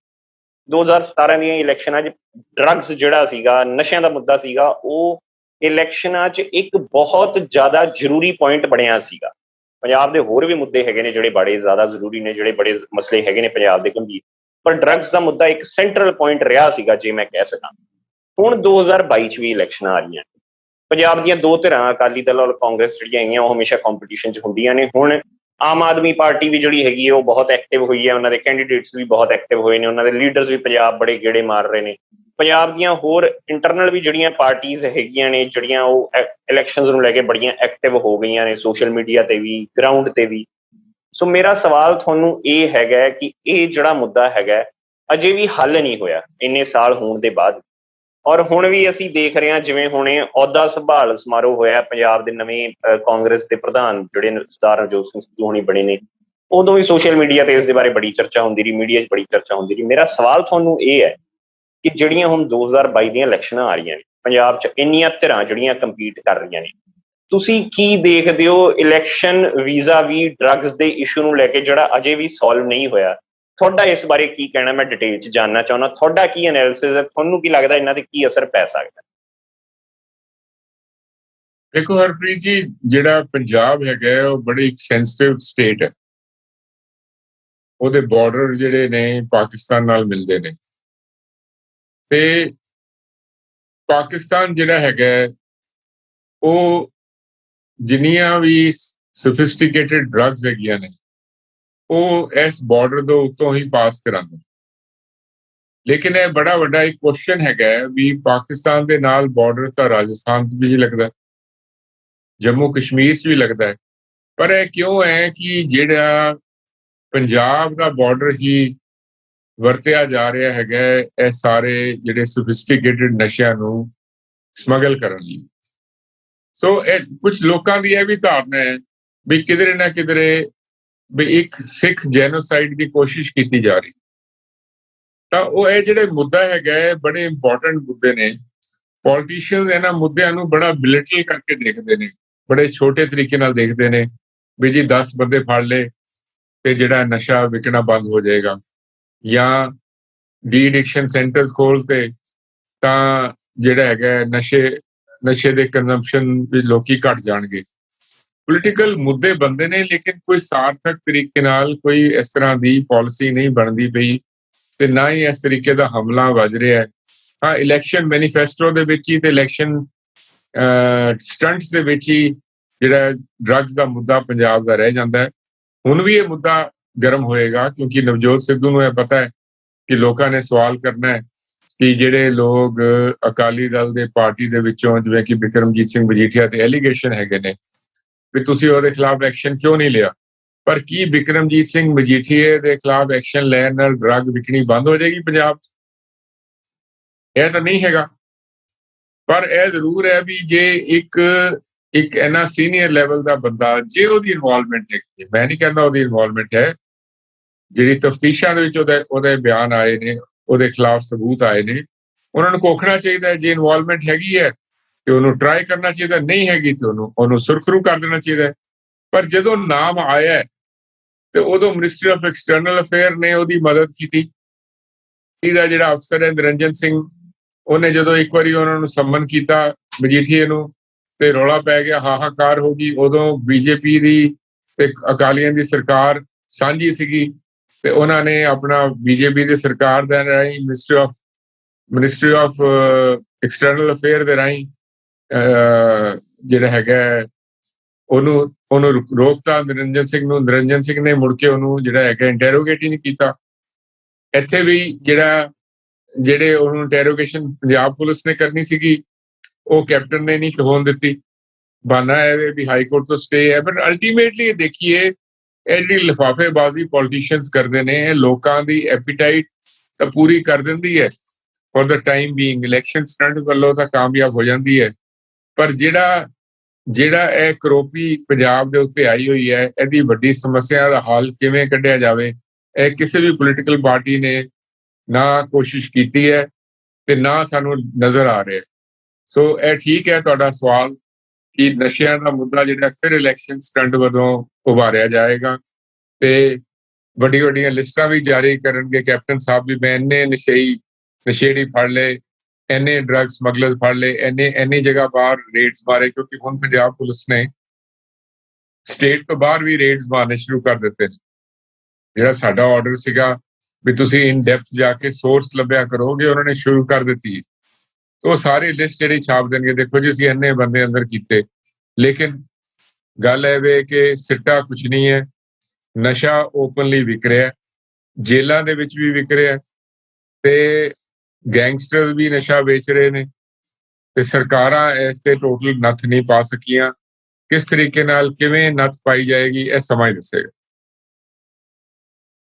2017 ਦੀਆਂ ਇਲੈਕਸ਼ਨਾਂ 'ਚ ਡਰੱਗਸ ਜਿਹੜਾ ਸੀਗਾ, ਨਸ਼ਿਆਂ ਦਾ ਮੁੱਦਾ ਸੀਗਾ, ਉਹ ਇਲੈਕਸ਼ਨਾਂ 'ਚ ਇੱਕ ਬਹੁਤ ਜ਼ਿਆਦਾ ਜ਼ਰੂਰੀ ਪੁਆਇੰਟ ਬਣਿਆ ਸੀਗਾ। ਪੰਜਾਬ ਦੇ ਹੋਰ ਵੀ ਮੁੱਦੇ ਹੈਗੇ ਨੇ ਜਿਹੜੇ ਬੜੇ ਜ਼ਿਆਦਾ ਜ਼ਰੂਰੀ ਨੇ, ਜਿਹੜੇ ਬੜੇ ਮਸਲੇ ਹੈਗੇ ਨੇ ਪੰਜਾਬ ਦੇ ਗੰਭੀਰ, ਪਰ ਡਰੱਗਸ ਦਾ ਮੁੱਦਾ ਇੱਕ ਸੈਂਟਰਲ ਪੁਆਇੰਟ ਰਿਹਾ ਸੀਗਾ, ਜੇ ਮੈਂ ਕਹਿ ਸਕਾਂ। ਹੁਣ 2022 'ਚ ਵੀ ਇਲੈਕਸ਼ਨਾਂ ਆ ਰਹੀਆਂ, ਪੰਜਾਬ ਦੀਆਂ ਦੋ ਧਿਰਾਂ, ਅਕਾਲੀ ਦਲ ਔਰ ਕਾਂਗਰਸ ਜਿਹੜੀਆਂ ਹੈਗੀਆਂ, ਉਹ ਹਮੇਸ਼ਾ ਕੰਪੀਟੀਸ਼ਨ 'ਚ ਹੁੰਦੀਆਂ ਨੇ। ਹੁਣ ਆਮ ਆਦਮੀ ਪਾਰਟੀ ਵੀ ਜਿਹੜੀ ਹੈਗੀ ਹੈ ਉਹ ਬਹੁਤ ਐਕਟਿਵ ਹੋਈ ਹੈ, ਉਹਨਾਂ ਦੇ ਕੈਂਡੀਡੇਟਸ ਵੀ ਬਹੁਤ ਐਕਟਿਵ ਹੋਏ ਨੇ, ਉਹਨਾਂ ਦੇ ਲੀਡਰਸ ਵੀ ਪੰਜਾਬ ਬੜੇ ਗੇੜੇ ਮਾਰ ਰਹੇ ਨੇ। ਪੰਜਾਬ ਦੀਆਂ ਹੋਰ ਇੰਟਰਨਲ ਵੀ ਜਿਹੜੀਆਂ ਪਾਰਟੀਆਂ ਹੈਗੀਆਂ ਨੇ, ਜਿਹੜੀਆਂ ਉਹ ਇਲੈਕਸ਼ਨਸ ਨੂੰ ਲੈ ਕੇ ਬੜੀਆਂ ਐਕਟਿਵ ਹੋ ਗਈਆਂ ਨੇ, ਸੋਸ਼ਲ ਮੀਡੀਆ ਤੇ ਵੀ, ਗਰਾਊਂਡ ਤੇ ਵੀ। ਸੋ ਮੇਰਾ ਸਵਾਲ ਤੁਹਾਨੂੰ ਇਹ ਹੈਗਾ ਕਿ ਇਹ ਜਿਹੜਾ ਮੁੱਦਾ ਹੈਗਾ ਅਜੇ ਵੀ ਹੱਲ ਨਹੀਂ ਹੋਇਆ ਇੰਨੇ ਸਾਲ ਹੋਣ ਦੇ ਬਾਅਦ। ਔਰ ਹੁਣ ਵੀ ਅਸੀਂ ਦੇਖ ਰਹੇ ਹਾਂ, ਜਿਵੇਂ ਹੁਣੇ ਅਹੁਦਾ ਸੰਭਾਲ ਸਮਾਰੋਹ ਹੋਇਆ ਪੰਜਾਬ ਦੇ ਨਵੇਂ ਕਾਂਗਰਸ ਦੇ ਪ੍ਰਧਾਨ ਜਿਹੜੇ ਸਰਦਾਰ ਨਵਜੋਤ ਸਿੰਘ ਸਿੱਧੂ ਹੋਣੀ ਬਣੇ ਨੇ, ਉਦੋਂ ਵੀ ਸੋਸ਼ਲ ਮੀਡੀਆ ਤੇ ਇਸ ਦੇ ਬਾਰੇ ਬੜੀ ਚਰਚਾ ਹੁੰਦੀ ਰਹੀ, ਮੀਡੀਆ 'ਚ ਬੜੀ ਚਰਚਾ ਹੁੰਦੀ ਰਹੀ। ਮੇਰਾ ਸਵਾਲ ਤੁਹਾਨੂੰ ਇਹ ਹੈ ਕਿ ਜਿਹੜੀਆਂ ਹੁਣ 2022 ਦੀਆਂ ਇਲੈਕਸ਼ਨਾਂ ਆ ਰਹੀਆਂ ਨੇ, ਪੰਜਾਬ 'ਚ ਇੰਨੀਆਂ ਧਿਰਾਂ ਜਿਹੜੀਆਂ ਕੰਪੀਟ ਕਰ ਰਹੀਆਂ ਨੇ, ਤੁਸੀਂ ਕੀ ਦੇਖਦੇ ਹੋ ਇਲੈਕਸ਼ਨ ਵੀਜ਼ਾ ਵੀ ਡਰੱਗਸ ਦੇ ਇਸ਼ੂ ਨੂੰ ਲੈ ਕੇ, ਜਿਹੜਾ ਅਜੇ ਵੀ ਸੋਲਵ ਨਹੀਂ ਹੋਇਆ? ਤੁਹਾਡਾ ਇਸ ਬਾਰੇ ਕੀ ਕਹਿਣਾ, ਮੈਂ ਡਿਟੇਲ 'ਚ ਜਾਣਨਾ ਚਾਹੁੰਦਾ। ਤੁਹਾਡਾ ਕੀ ਐਨਾਲਿਸਿਸ ਹੈ, ਤੁਹਾਨੂੰ ਕੀ ਲੱਗਦਾ ਇਹਨਾਂ ਤੇ ਕੀ ਅਸਰ ਪੈ ਸਕਦਾ? ਦੇਖੋ ਹਰਪ੍ਰੀਤ ਜੀ, ਜਿਹੜਾ ਪੰਜਾਬ ਹੈਗਾ ਉਹ ਬੜੀ ਇੱਕ ਸੈਂਸਿਟਿਵ ਸਟੇਟ ਹੈ। ਉਹਦੇ ਬਾਰਡਰ ਜਿਹੜੇ ਨੇ ਪਾਕਿਸਤਾਨ ਨਾਲ ਮਿਲਦੇ ਨੇ, ਤੇ ਪਾਕਿਸਤਾਨ ਜਿਹੜਾ ਹੈਗਾ ਉਹ ਜਿੰਨੀਆਂ ਵੀ ਸੋਫਿਸਟੀਕੇਟਡ ਡਰੱਗਸ ਹੈਗੀਆਂ ਨੇ ਉਹ ਇਸ ਬਾਰਡਰ ਦੇ ਉੱਤੋਂ ਹੀ ਪਾਸ ਕਰਾਂਗੇ। ਲੇਕਿਨ ਇਹ ਬੜਾ ਵੱਡਾ ਇੱਕ ਕੁਐਸਚਨ ਹੈਗਾ ਵੀ ਪਾਕਿਸਤਾਨ ਦੇ ਨਾਲ ਬਾਰਡਰ ਤਾਂ ਰਾਜਸਥਾਨ 'ਚ ਵੀ ਲੱਗਦਾ, ਜੰਮੂ ਕਸ਼ਮੀਰ 'ਚ ਵੀ ਲੱਗਦਾ ਹੈ, ਪਰ ਇਹ ਕਿਉਂ ਹੈ ਕਿ ਜਿਹੜਾ ਪੰਜਾਬ ਦਾ ਬਾਰਡਰ ਹੀ ਵਰਤਿਆ ਜਾ ਰਿਹਾ ਹੈਗਾ ਇਹ ਸਾਰੇ ਜਿਹੜੇ ਸੋਫਿਸਟੀਕੇਟਡ ਨਸ਼ਿਆਂ ਨੂੰ ਸਮਗਲ ਕਰਨ ਲਈ? ਸੋ ਇਹ ਕੁਝ ਲੋਕਾਂ ਦੀ ਇਹ ਵੀ ਧਾਰਨਾ ਹੈ ਵੀ ਕਿਧਰੇ ਨਾ ਕਿਧਰੇ ਵੀ ਇੱਕ ਸਿੱਖ ਜੈਨੋਸਾਈਡ ਦੀ ਕੋਸ਼ਿਸ਼ ਕੀਤੀ ਜਾ ਰਹੀ। ਤਾਂ ਉਹ ਇਹ ਜਿਹੜੇ ਮੁੱਦਾ ਹੈਗਾ ਬੜੇ ਇੰਪੋਰਟੈਂਟ ਮੁੱਦੇ ਨੇ। ਪੋਲੀਟੀਸ਼ੀਅਨਸ ਇਹਨਾਂ ਮੁੱਦਿਆਂ ਨੂੰ ਬੜਾ ਬਿਲਿਟਲ ਕਰਕੇ ਦੇਖਦੇ ਨੇ, ਬੜੇ ਛੋਟੇ ਤਰੀਕੇ ਨਾਲ ਦੇਖਦੇ ਨੇ ਵੀ ਜੀ 10 ਬੰਦੇ ਫੜ ਲਏ ਤੇ ਜਿਹੜਾ ਨਸ਼ਾ ਵਿਕਣਾ ਬੰਦ ਹੋ ਜਾਏਗਾ, ਜਾਂ ਡੀ ਐਡਿਕਸ਼ਨ ਸੈਂਟਰਸ ਖੋਲ੍ਹਤੇ ਤਾਂ ਜਿਹੜਾ ਹੈਗਾ ਨਸ਼ੇ ਦੇ ਕੰਜ਼ੰਪਸ਼ਨ ਵਿੱਚ ਲੋਕੀ ਘਟ ਜਾਣਗੇ। ਪੋਲੀਟੀਕਲ ਮੁੱਦੇ ਬੰਦੇ ਨੇ, ਲੇਕਿਨ ਕੋਈ ਸਾਰਥਕ ਤਰੀਕੇ ਨਾਲ ਕੋਈ ਇਸ ਤਰ੍ਹਾਂ ਦੀ ਪਾਲਿਸੀ ਨਹੀਂ ਬਣਦੀ ਪਈ ਤੇ ਨਾ ਹੀ ਇਸ ਤਰੀਕੇ ਦਾ ਹਮਲਾ ਵੱਜ ਰਿਹਾ ਹੈ। ਹਾਂ, ਇਲੈਕਸ਼ਨ ਮੈਨੀਫੈਸਟੋ ਦੇ ਵਿੱਚ ਹੀ ਤੇ ਇਲੈਕਸ਼ਨ ਸਟੰਟਸ ਦੇ ਵਿੱਚ ਹੀ ਜਿਹੜਾ ਡਰੱਗਸ ਦਾ ਮੁੱਦਾ ਪੰਜਾਬ ਦਾ ਰਹਿ ਜਾਂਦਾ ਹੈ। ਹੁਣ ਵੀ ਇਹ ਮੁੱਦਾ ਗਰਮ ਹੋਏਗਾ ਕਿਉਂਕਿ ਨਵਜੋਤ ਸਿੱਧੂ ਨੂੰ ਇਹ ਪਤਾ ਹੈ ਕਿ ਲੋਕਾਂ ਨੇ ਸਵਾਲ ਕਰਨਾ ਹੈ ਕਿ ਜਿਹੜੇ ਲੋਕ ਅਕਾਲੀ ਦਲ ਦੇ ਪਾਰਟੀ ਦੇ ਵਿੱਚੋਂ, ਜਿਵੇਂ ਕਿ ਬਿਕਰਮਜੀਤ ਸਿੰਘ ਮਜੀਠੀਆ ਤੇ ਐਲੀਗੇਸ਼ਨ ਹੈਗੇ ਨੇ ਵੀ ਤੁਸੀਂ ਉਹਦੇ ਖਿਲਾਫ ਐਕਸ਼ਨ ਕਿਉਂ ਨਹੀਂ ਲਿਆ, ਪਰ ਕੀ ਬਿਕਰਮਜੀਤ ਸਿੰਘ ਮਜੀਠੀਏ ਦੇ ਖਿਲਾਫ ਐਕਸ਼ਨ ਲੈਣ ਨਾਲ ਡਰੱਗ ਵਿਕਣੀ ਬੰਦ ਹੋ ਜਾਏਗੀ ਪੰਜਾਬ 'ਚ? ਇਹ ਤਾਂ ਨਹੀਂ ਹੈਗਾ। ਪਰ ਇਹ ਜ਼ਰੂਰ ਹੈ ਵੀ ਜੇ ਇੱਕ ਇੰਨਾ ਸੀਨੀਅਰ ਲੈਵਲ ਦਾ ਬੰਦਾ, ਜੇ ਉਹਦੀ ਇਨਵੋਲਵਮੈਂਟ ਹੈ, ਮੈਂ ਨਹੀਂ ਕਹਿੰਦਾ ਉਹਦੀ ਇਨਵੋਲਵਮੈਂਟ ਹੈ, ਜਿਹੜੀ ਤਫਤੀਸ਼ਾਂ ਦੇ ਵਿੱਚ ਉਹਦੇ ਬਿਆਨ ਆਏ ਨੇ, ਉਹਦੇ ਖਿਲਾਫ ਸਬੂਤ ਆਏ ਨੇ, ਉਹਨਾਂ ਨੂੰ ਕੋਖਣਾ ਚਾਹੀਦਾ। ਜੇ ਇਨਵੋਲਵਮੈਂਟ ਹੈਗੀ ਹੈ ਤੇ ਉਹਨੂੰ ਟਰਾਈ ਕਰਨਾ ਚਾਹੀਦਾ, ਨਹੀਂ ਹੈਗੀ ਤੇ ਉਹਨੂੰ ਸੁਰਖਰੂ ਕਰ ਦੇਣਾ ਚਾਹੀਦਾ। ਪਰ ਜਦੋਂ ਨਾਮ ਆਇਆ ਤੇ ਉਦੋਂ ਮਿਨਿਸਟਰੀ ਆਫ ਐਕਸਟਰਨਲ ਅਫੇਅਰ ਨੇ ਉਹਦੀ ਮਦਦ ਕੀਤੀ। ਇਹਦਾ ਜਿਹੜਾ ਅਫਸਰ ਹੈ ਨਿਰੰਜਨ ਸਿੰਘ, ਉਹਨੇ ਜਦੋਂ ਇੱਕ ਵਾਰੀ ਉਹਨਾਂ ਨੂੰ ਸੰਮਨ ਕੀਤਾ ਮਜੀਠੀਏ ਨੂੰ ਤੇ ਰੌਲਾ ਪੈ ਗਿਆ, ਹਾਹਾਕਾਰ ਹੋ ਗਈ। ਉਦੋਂ ਬੀਜੇਪੀ ਦੀ ਤੇ ਅਕਾਲੀਆਂ ਦੀ ਸਰਕਾਰ ਸਾਂਝੀ ਸੀਗੀ ਤੇ ਉਹਨਾਂ ਨੇ ਆਪਣਾ ਬੀਜੇਪੀ ਦੀ ਸਰਕਾਰ ਦੇ ਰਾਹੀਂ ਮਿਨਿਸਟਰੀ ਆਫ ਐਕਸਟਰਨਲ ਅਫੇਅਰ ਦੇ ਰਾਹੀਂ ਜਿਹੜਾ ਹੈਗਾ ਉਹਨੂੰ ਰੋਕਤਾ ਨਿਰੰਜਨ ਸਿੰਘ ਨੂੰ। ਨਿਰੰਜਨ ਸਿੰਘ ਨੇ ਮੁੜ ਕੇ ਉਹਨੂੰ ਜਿਹੜਾ ਹੈਗਾ ਇੰਟਰੋਗੇਟ ਹੀ ਨਹੀਂ ਕੀਤਾ। ਇੱਥੇ ਵੀ ਜਿਹੜੇ ਉਹਨੂੰ ਇੰਟਰੋਗੇਸ਼ਨ ਪੰਜਾਬ ਪੁਲਿਸ ਨੇ ਕਰਨੀ ਸੀਗੀ, ਉਹ ਕੈਪਟਨ ਨੇ ਨਹੀਂ ਹੋਣ ਦਿੱਤੀ। ਬਹਾਨਾ ਹੈ ਵੀ ਹਾਈ ਕੋਰਟ ਤੋਂ ਸਟੇ ਹੈ, ਪਰ ਅਲਟੀਮੇਟਲੀ ਦੇਖੀਏ ਇਹ ਜਿਹੜੀ ਲਿਫਾਫੇਬਾਜ਼ੀ ਪੋਲੀਟੀਸ਼ੀਅਨਸ ਕਰਦੇ ਨੇ, ਇਹ ਲੋਕਾਂ ਦੀ ਐਪੀਟਾਈਟ ਤਾਂ ਪੂਰੀ ਕਰ ਦਿੰਦੀ ਹੈ for the time being, election stunt ਵੱਲੋਂ ਤਾਂ ਕਾਮਯਾਬ ਹੋ ਜਾਂਦੀ ਹੈ। ਪਰ ਜਿਹੜਾ ਇਹ ਕਰੋਪੀ ਪੰਜਾਬ ਦੇ ਉੱਤੇ ਆਈ ਹੋਈ ਹੈ, ਇਹਦੀ ਵੱਡੀ ਸਮੱਸਿਆ ਦਾ ਹੱਲ ਕਿਵੇਂ ਕੱਢਿਆ ਜਾਵੇ, ਇਹ ਕਿਸੇ ਵੀ ਪੋਲੀਟੀਕਲ ਪਾਰਟੀ ਨੇ ਨਾ ਕੋਸ਼ਿਸ਼ ਕੀਤੀ ਹੈ ਤੇ ਨਾ ਸਾਨੂੰ ਨਜ਼ਰ ਆ ਰਿਹਾ। ਸੋ ਇਹ ਠੀਕ ਹੈ ਤੁਹਾਡਾ ਸਵਾਲ ਕਿ ਨਸ਼ਿਆਂ ਦਾ ਮੁੱਦਾ ਜਿਹੜਾ ਫਿਰ ਇਲੈਕਸ਼ਨ ਸਟੰਟ ਵੱਲੋਂ ਉਭਾਰਿਆ ਜਾਏਗਾ ਤੇ ਵੱਡੀਆਂ ਵੱਡੀਆਂ ਲਿਸਟਾਂ ਵੀ ਜਾਰੀ ਕਰਨਗੇ। ਕੈਪਟਨ ਸਾਹਿਬ ਵੀ ਮੈਂ ਇੰਨੇ ਨਸ਼ੇੜੀ ਫੜ ਲਏ, ਇੰਨੇ ਡਰੱਗ ਸਮਗਲਰ ਫੜ ਲਏ, ਇੰਨੀ ਜਗ੍ਹਾ ਬਾਹਰ ਰੇਡਸ ਮਾਰੇ, ਕਿਉਂਕਿ ਹੁਣ ਪੰਜਾਬ ਪੁਲਿਸ ਨੇ ਸਟੇਟ ਤੋਂ ਬਾਹਰ ਵੀ ਰੇਡਸ ਮਾਰਨੇ ਸ਼ੁਰੂ ਕਰ ਦਿੱਤੇ ਨੇ। ਜਿਹੜਾ ਸਾਡਾ ਆਰਡਰ ਸੀਗਾ ਵੀ ਤੁਸੀਂ ਇਨ ਡੈਪਥ ਜਾ ਕੇ ਸੋਰਸ ਲੱਭਿਆ ਕਰੋਗੇ, ਉਹਨਾਂ ਨੇ ਸ਼ੁਰੂ ਕਰ ਦਿੱਤੀ ਹੈ। ਉਹ ਸਾਰੀ ਲਿਸਟ ਜਿਹੜੀ ਛਾਪ ਦੇਣਗੇ, ਦੇਖੋ ਜੀ ਅਸੀਂ ਇੰਨੇ ਬੰਦੇ ਅੰਦਰ ਕੀਤੇ, ਲੇਕਿਨ ਗੱਲ ਇਹ ਵੇ ਕਿ ਸਿੱਟਾ ਕੁਝ ਨਹੀਂ ਹੈ। ਨਸ਼ਾ ਓਪਨਲੀ ਵਿਕ ਰਿਹਾ, ਜੇਲਾਂ ਦੇ ਵਿੱਚ ਵੀ ਵਿਕ ਰਿਹਾ ਤੇ ਗੈਂਗਸਟਰ ਵੀ ਨਸ਼ਾ ਵੇਚ ਰਹੇ ਨੇ ਤੇ ਸਰਕਾਰਾਂ ਇਸ ਤੇ ਟੋਟਲ ਨੱਥ ਨਹੀਂ ਪਾ ਸਕੀਆਂ। ਕਿਸ ਤਰੀਕੇ ਨਾਲ ਕਿਵੇਂ ਨੱਥ ਪਾਈ ਜਾਏਗੀ ਇਹ ਸਮਾਂ ਹੀ ਦੱਸੇਗਾ।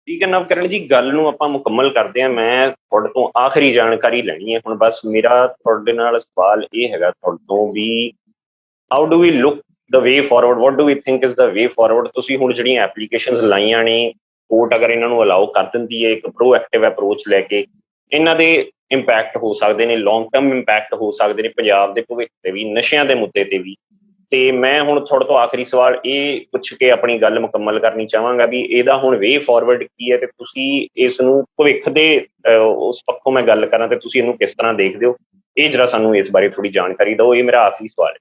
ਠੀਕ ਹੈ ਨਵਕਰਨ ਜੀ, ਗੱਲ ਨੂੰ ਆਪਾਂ ਮੁਕੰਮਲ ਕਰਦੇ ਹਾਂ। ਮੈਂ ਤੁਹਾਡੇ ਤੋਂ ਆਖਰੀ ਜਾਣਕਾਰੀ ਲੈਣੀ ਹੈ ਹੁਣ। ਬਸ ਮੇਰਾ ਤੁਹਾਡੇ ਨਾਲ ਸਵਾਲ ਇਹ ਹੈਗਾ ਤੁਹਾਡੇ ਤੋਂ ਵੀ, how do we look the way forward, what do we think is the way forward. ਤੁਸੀਂ ਹੁਣ ਜਿਹੜੀਆਂ ਐਪਲੀਕੇਸ਼ਨਸ ਲਾਈਆਂ ਨੇ, ਕੋਰਟ ਅਗਰ ਇਹਨਾਂ ਨੂੰ ਅਲਾਓ ਕਰ ਦਿੰਦੀ ਹੈ, ਇੱਕ ਪ੍ਰੋਐਕਟਿਵ ਅਪਰੋਚ ਲੈ ਕੇ, ਇਹਨਾਂ ਦੇ ਇੰਪੈਕਟ ਹੋ ਸਕਦੇ ਨੇ, ਲੌਂਗ ਟਰਮ ਇੰਪੈਕਟ ਹੋ ਸਕਦੇ ਨੇ ਪੰਜਾਬ ਦੇ ਭਵਿੱਖ ਤੇ ਵੀ, ਨਸ਼ਿਆਂ ਦੇ ਮੁੱਦੇ ਤੇ ਵੀ। ਤੇ ਮੈਂ ਹੁਣ ਤੁਹਾਡੇ ਤੋਂ ਆਖਰੀ ਸਵਾਲ ਇਹ ਪੁੱਛ ਕੇ ਆਪਣੀ ਗੱਲ ਮੁਕੰਮਲ ਕਰਨੀ ਚਾਹਾਂਗਾ ਵੀ ਇਹਦਾ ਹੁਣ ਵੇ ਫਾਰਵਰਡ ਕੀ ਹੈ ਤੇ ਤੁਸੀਂ ਇਸ ਨੂੰ ਭਵਿੱਖ ਦੇ ਉਸ ਪੱਖੋਂ ਮੈਂ ਗੱਲ ਕਰਾਂ ਤੇ ਤੁਸੀਂ ਇਹਨੂੰ ਕਿਸ ਤਰ੍ਹਾਂ ਦੇਖਦੇ ਹੋ, ਇਹ ਜਰਾ ਸਾਨੂੰ ਇਸ ਬਾਰੇ ਥੋੜੀ ਜਾਣਕਾਰੀ ਦਿਓ। ਇਹ ਮੇਰਾ ਆਖਰੀ ਸਵਾਲ ਹੈ।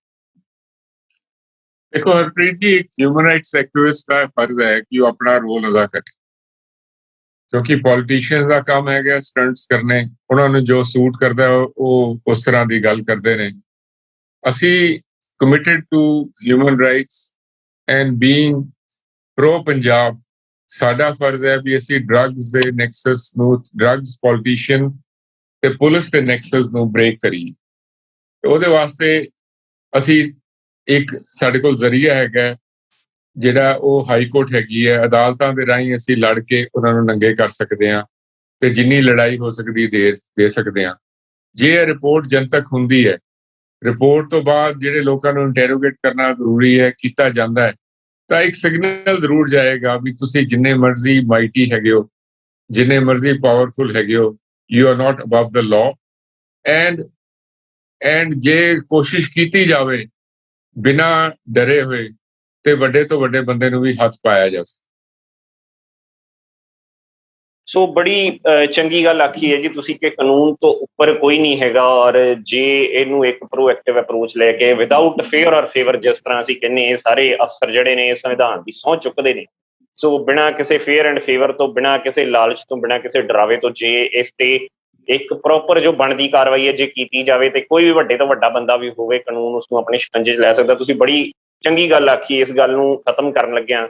ਦੇਖੋ ਹਰਪ੍ਰੀਤ ਜੀ, ਇੱਕ ਹਿਊਮਨ ਰਾਈਟਸ ਐਕਟਿਵਿਸਟ ਦਾ ਫਰਜ਼ ਹੈ ਕਿ ਉਹ ਆਪਣਾ ਰੋਲ ਅਦਾ ਕਰੇ, ਕਿਉਂਕਿ ਪੋਲੀਟੀਸ਼ੀਅਨਸ ਦਾ ਕੰਮ ਹੈਗਾ ਸਟੰਟਸ ਕਰਨੇ, ਉਹਨਾਂ ਨੂੰ ਜੋ ਸੂਟ ਕਰਦਾ ਉਹ ਉਸ ਤਰ੍ਹਾਂ ਦੀ ਗੱਲ ਕਰਦੇ ਨੇ। ਅਸੀਂ committed to human rights and being pro Punjab, ਸਾਡਾ ਫਰਜ਼ ਹੈ ਵੀ ਅਸੀਂ ਡਰੱਗਸ ਦੇ ਨੈਕਸਸ ਨੂੰ, ਡਰੱਗਸ ਪੋਲੀਟੀਸ਼ੀਅਨ ਤੇ ਪੁਲਿਸ ਦੇ ਨੈਕਸਸ ਨੂੰ ਬ੍ਰੇਕ ਕਰੀਏ। ਤੇ ਉਹਦੇ ਵਾਸਤੇ ਅਸੀਂ ਇੱਕ ਸਾਡੇ ਕੋਲ ਜ਼ਰੀਆ ਹੈਗਾ ਜਿਹੜਾ ਉਹ ਹਾਈ ਕੋਰਟ ਹੈਗੀ ਹੈ, ਅਦਾਲਤਾਂ ਦੇ ਰਾਹੀਂ ਅਸੀਂ ਲੜ ਕੇ ਉਹਨਾਂ ਨੂੰ ਨੰਗੇ ਕਰ ਸਕਦੇ ਹਾਂ ਤੇ ਜਿੰਨੀ ਲੜਾਈ ਹੋ ਸਕਦੀ ਦੇ ਸਕਦੇ ਹਾਂ। ਜੇ ਇਹ ਰਿਪੋਰਟ ਜਨਤਕ ਹੁੰਦੀ ਹੈ, ਰਿਪੋਰਟ ਤੋਂ ਬਾਅਦ ਜਿਹੜੇ ਲੋਕਾਂ ਨੂੰ ਇੰਟਰੋਗੇਟ ਕਰਨਾ ਜ਼ਰੂਰੀ ਹੈ ਕੀਤਾ ਜਾਂਦਾ ਹੈ, ਤਾਂ ਇੱਕ ਸਿਗਨਲ ਜ਼ਰੂਰ ਜਾਏਗਾ ਵੀ ਤੁਸੀਂ ਜਿੰਨੇ ਮਰਜ਼ੀ ਮਾਈਟੀ ਹੈਗੇ ਹੋ, ਜਿੰਨੇ ਮਰਜ਼ੀ ਪਾਵਰਫੁਲ ਹੈਗੇ ਹੋ, you are not above the law. And ਜੇ ਕੋਸ਼ਿਸ਼ ਕੀਤੀ ਜਾਵੇ ਬਿਨਾਂ ਡਰੇ ਹੋਏ ਤੇ ਵੱਡੇ ਤੋਂ ਵੱਡੇ ਬੰਦੇ ਨੂੰ ਵੀ ਹੱਥ ਪਾਇਆ ਜਾ ਸਕਦਾ। ਸੋ ਬੜੀ ਚੰਗੀ ਗੱਲ ਆਖੀ ਹੈ ਜੀ ਤੁਸੀਂ ਕਿ ਕਾਨੂੰਨ ਤੋਂ ਉੱਪਰ ਕੋਈ ਨਹੀਂ ਹੈਗਾ, ਔਰ ਜੇ ਇਹਨੂੰ ਇੱਕ ਪ੍ਰੋਐਕਟਿਵ ਅਪਰੋਚ ਲੈ ਕੇ ਵਿਦਆਊਟ ਫੇਅਰ ਔਰ ਫੇਵਰ, ਜਿਸ ਤਰ੍ਹਾਂ ਅਸੀਂ ਕਹਿੰਦੇ ਇਹ ਸਾਰੇ ਅਫਸਰ ਜਿਹੜੇ ਨੇ ਸੰਵਿਧਾਨ ਦੀ ਸਹੁੰ ਚੁੱਕਦੇ ਨੇ, ਸੋ ਬਿਨਾਂ ਕਿਸੇ ਫੇਅਰ ਐਂਡ ਫੇਵਰ ਤੋਂ, ਬਿਨਾਂ ਕਿਸੇ ਲਾਲਚ ਤੋਂ, ਬਿਨਾਂ ਕਿਸੇ ਡਰਾਵੇ ਤੋਂ, ਜੇ ਇਸ ਤੇ ਇੱਕ ਪ੍ਰੋਪਰ ਜੋ ਬਣਦੀ ਕਾਰਵਾਈ ਹੈ ਜੇ ਕੀਤੀ ਜਾਵੇ ਤੇ ਕੋਈ ਵੀ ਵੱਡੇ ਤੋਂ ਵੱਡਾ ਬੰਦਾ ਵੀ ਹੋਵੇ, ਕਾਨੂੰਨ ਉਸਨੂੰ ਆਪਣੇ ਸ਼ਿਕੰਜੇ 'ਚ ਲੈ ਸਕਦਾ। ਤੁਸੀਂ ਬੜੀ ਚੰਗੀ ਗੱਲ ਆਖੀ। ਇਸ ਗੱਲ ਨੂੰ ਖਤਮ ਕਰਨ ਲੱਗਿਆ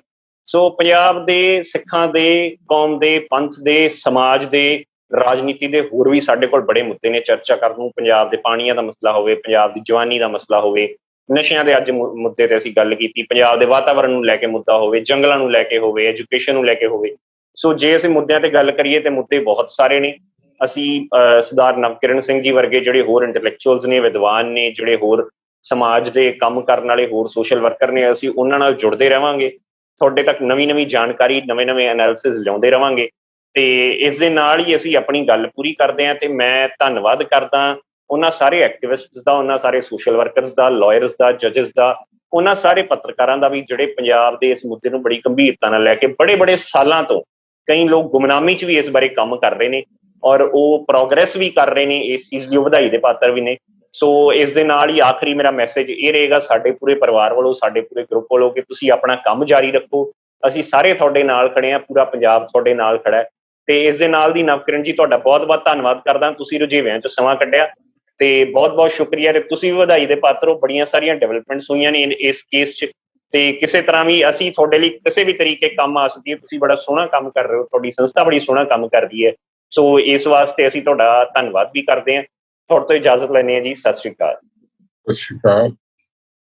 ਸੋ ਪੰਜਾਬ ਦੇ, ਸਿੱਖਾਂ ਦੇ, ਕੌਮ ਦੇ, ਪੰਥ ਦੇ, ਸਮਾਜ ਦੇ, ਰਾਜਨੀਤੀ ਦੇ ਹੋਰ ਵੀ ਸਾਡੇ ਕੋਲ ਬੜੇ ਮੁੱਦੇ ਨੇ ਚਰਚਾ ਕਰਨ ਨੂੰ। ਪੰਜਾਬ ਦੇ ਪਾਣੀਆਂ ਦਾ ਮਸਲਾ ਹੋਵੇ, ਪੰਜਾਬ ਦੀ ਜਵਾਨੀ ਦਾ ਮਸਲਾ ਹੋਵੇ, ਨਸ਼ਿਆਂ ਦੇ ਅੱਜ ਮੁੱਦੇ ਤੇ ਅਸੀਂ ਗੱਲ ਕੀਤੀ, ਪੰਜਾਬ ਦੇ ਵਾਤਾਵਰਨ ਨੂੰ ਲੈ ਕੇ ਮੁੱਦਾ ਹੋਵੇ, ਜੰਗਲਾਂ ਨੂੰ ਲੈ ਕੇ ਹੋਵੇ, ਐਜੂਕੇਸ਼ਨ ਨੂੰ ਲੈ ਕੇ ਹੋਵੇ। ਸੋ ਜੇ ਅਸੀਂ ਮੁੱਦਿਆਂ ਤੇ ਗੱਲ ਕਰੀਏ ਤੇ ਮੁੱਦੇ ਬਹੁਤ ਸਾਰੇ ਨੇ। ਅਸੀਂ ਸਰਦਾਰ ਨਵਕਿਰਨ ਸਿੰਘ ਜੀ ਵਰਗੇ ਜਿਹੜੇ ਹੋਰ ਇੰਟੈਲੈਕਚੁਅਲਸ ਨੇ, ਵਿਦਵਾਨ ਨੇ, ਜਿਹੜੇ ਹੋਰ ਸਮਾਜ ਦੇ ਕੰਮ ਕਰਨ ਵਾਲੇ ਹੋਰ ਸੋਸ਼ਲ ਵਰਕਰ ਨੇ, ਅਸੀਂ ਉਹਨਾਂ ਨਾਲ ਜੁੜਦੇ ਰਹਾਂਗੇ, ਤੁਹਾਡੇ ਤੱਕ ਨਵੀਂ ਜਾਣਕਾਰੀ, ਨਵੇਂ ਐਨਾਲਿਸਿਸ ਲਿਆਉਂਦੇ ਰਹਾਂਗੇ ਤੇ ਇਸ ਦੇ ਨਾਲ ਹੀ ਅਸੀਂ ਆਪਣੀ ਗੱਲ ਪੂਰੀ ਕਰਦੇ ਹਾਂ। ਤੇ ਮੈਂ ਧੰਨਵਾਦ ਕਰਦਾ ਉਹਨਾਂ ਸਾਰੇ ਐਕਟਿਵਿਸਟਸ ਦਾ, ਉਹਨਾਂ ਸਾਰੇ ਸੋਸ਼ਲ ਵਰਕਰਸ ਦਾ, ਲਾਇਰਸ ਦਾ, ਜੱਜਸ ਦਾ, ਉਹਨਾਂ ਸਾਰੇ ਪੱਤਰਕਾਰਾਂ ਦਾ ਵੀ ਜਿਹੜੇ ਪੰਜਾਬ ਦੇ ਇਸ ਮੁੱਦੇ ਨੂੰ ਬੜੀ ਗੰਭੀਰਤਾ ਨਾਲ ਲੈ ਕੇ ਬੜੇ ਸਾਲਾਂ ਤੋਂ, ਕਈ ਲੋਕ ਗੁਮਨਾਮੀ 'ਚ ਵੀ ਇਸ ਬਾਰੇ ਕੰਮ ਕਰ ਰਹੇ ਨੇ ਔਰ ਉਹ ਪ੍ਰੋਗਰੈਸ ਵੀ ਕਰ ਰਹੇ ਨੇ, ਇਸ ਚੀਜ਼ ਦੀ ਵਧਾਈ ਦੇ ਪਾਤਰ ਵੀ ਨੇ। ਸੋ ਇਸ ਦੇ ਨਾਲ ਹੀ ਆਖਰੀ ਮੇਰਾ ਮੈਸੇਜ ਇਹ ਰਹੇਗਾ ਸਾਡੇ ਪੂਰੇ ਪਰਿਵਾਰ ਵੱਲੋਂ, ਸਾਡੇ ਪੂਰੇ ਗਰੁੱਪ ਵੱਲੋਂ, ਕਿ ਤੁਸੀਂ ਆਪਣਾ ਕੰਮ ਜਾਰੀ ਰੱਖੋ। ਅਸੀਂ ਸਾਰੇ ਤੁਹਾਡੇ ਨਾਲ ਖੜੇ ਹਾਂ, ਪੂਰਾ ਪੰਜਾਬ ਤੁਹਾਡੇ ਨਾਲ ਖੜਾ ਹੈ। ਤੇ ਇਸ ਦੇ ਨਾਲ ਦੀ ਨਵਕਿਰਨ ਜੀ ਤੁਹਾਡਾ ਬਹੁਤ ਧੰਨਵਾਦ ਕਰਦਾ, ਤੁਸੀਂ ਰੁਝੇਵਿਆਂ 'ਚ ਸਮਾਂ ਕੱਢਿਆ ਤੇ ਬਹੁਤ ਸ਼ੁਕਰੀਆ। ਤੇ ਤੁਸੀਂ ਵੀ ਵਧਾਈ ਦੇ ਪਾਤਰ ਹੋ, ਬੜੀਆਂ ਸਾਰੀਆਂ ਡਿਵੈਲਪਮੈਂਟਸ ਹੋਈਆਂ ਨੇ ਇਸ ਕੇਸ 'ਚ ਤੇ ਕਿਸੇ ਤਰ੍ਹਾਂ ਵੀ ਅਸੀਂ ਤੁਹਾਡੇ ਲਈ ਕਿਸੇ ਵੀ ਤਰੀਕੇ ਕੰਮ ਆ ਸਕੀਏ। ਤੁਸੀਂ ਬੜਾ ਸੋਹਣਾ ਕੰਮ ਕਰ ਰਹੇ ਹੋ, ਤੁਹਾਡੀ ਸੰਸਥਾ ਬੜੀ ਸੋਹਣਾ ਕੰਮ ਕਰਦੀ ਹੈ। ਸੋ ਇਸ ਵਾਸਤੇ ਅਸੀਂ ਤੁਹਾਡਾ ਧੰਨਵਾਦ ਵੀ ਕਰਦੇ ਹਾਂ। ਤੁਹਾਡੇ ਤੋਂ ਇਜਾਜ਼ਤ ਲੈਂਦੇ ਹਾਂ ਜੀ। ਸਤਿ ਸ਼੍ਰੀ ਅਕਾਲ। ਸਤਿ ਸ਼੍ਰੀ ਅਕਾਲ।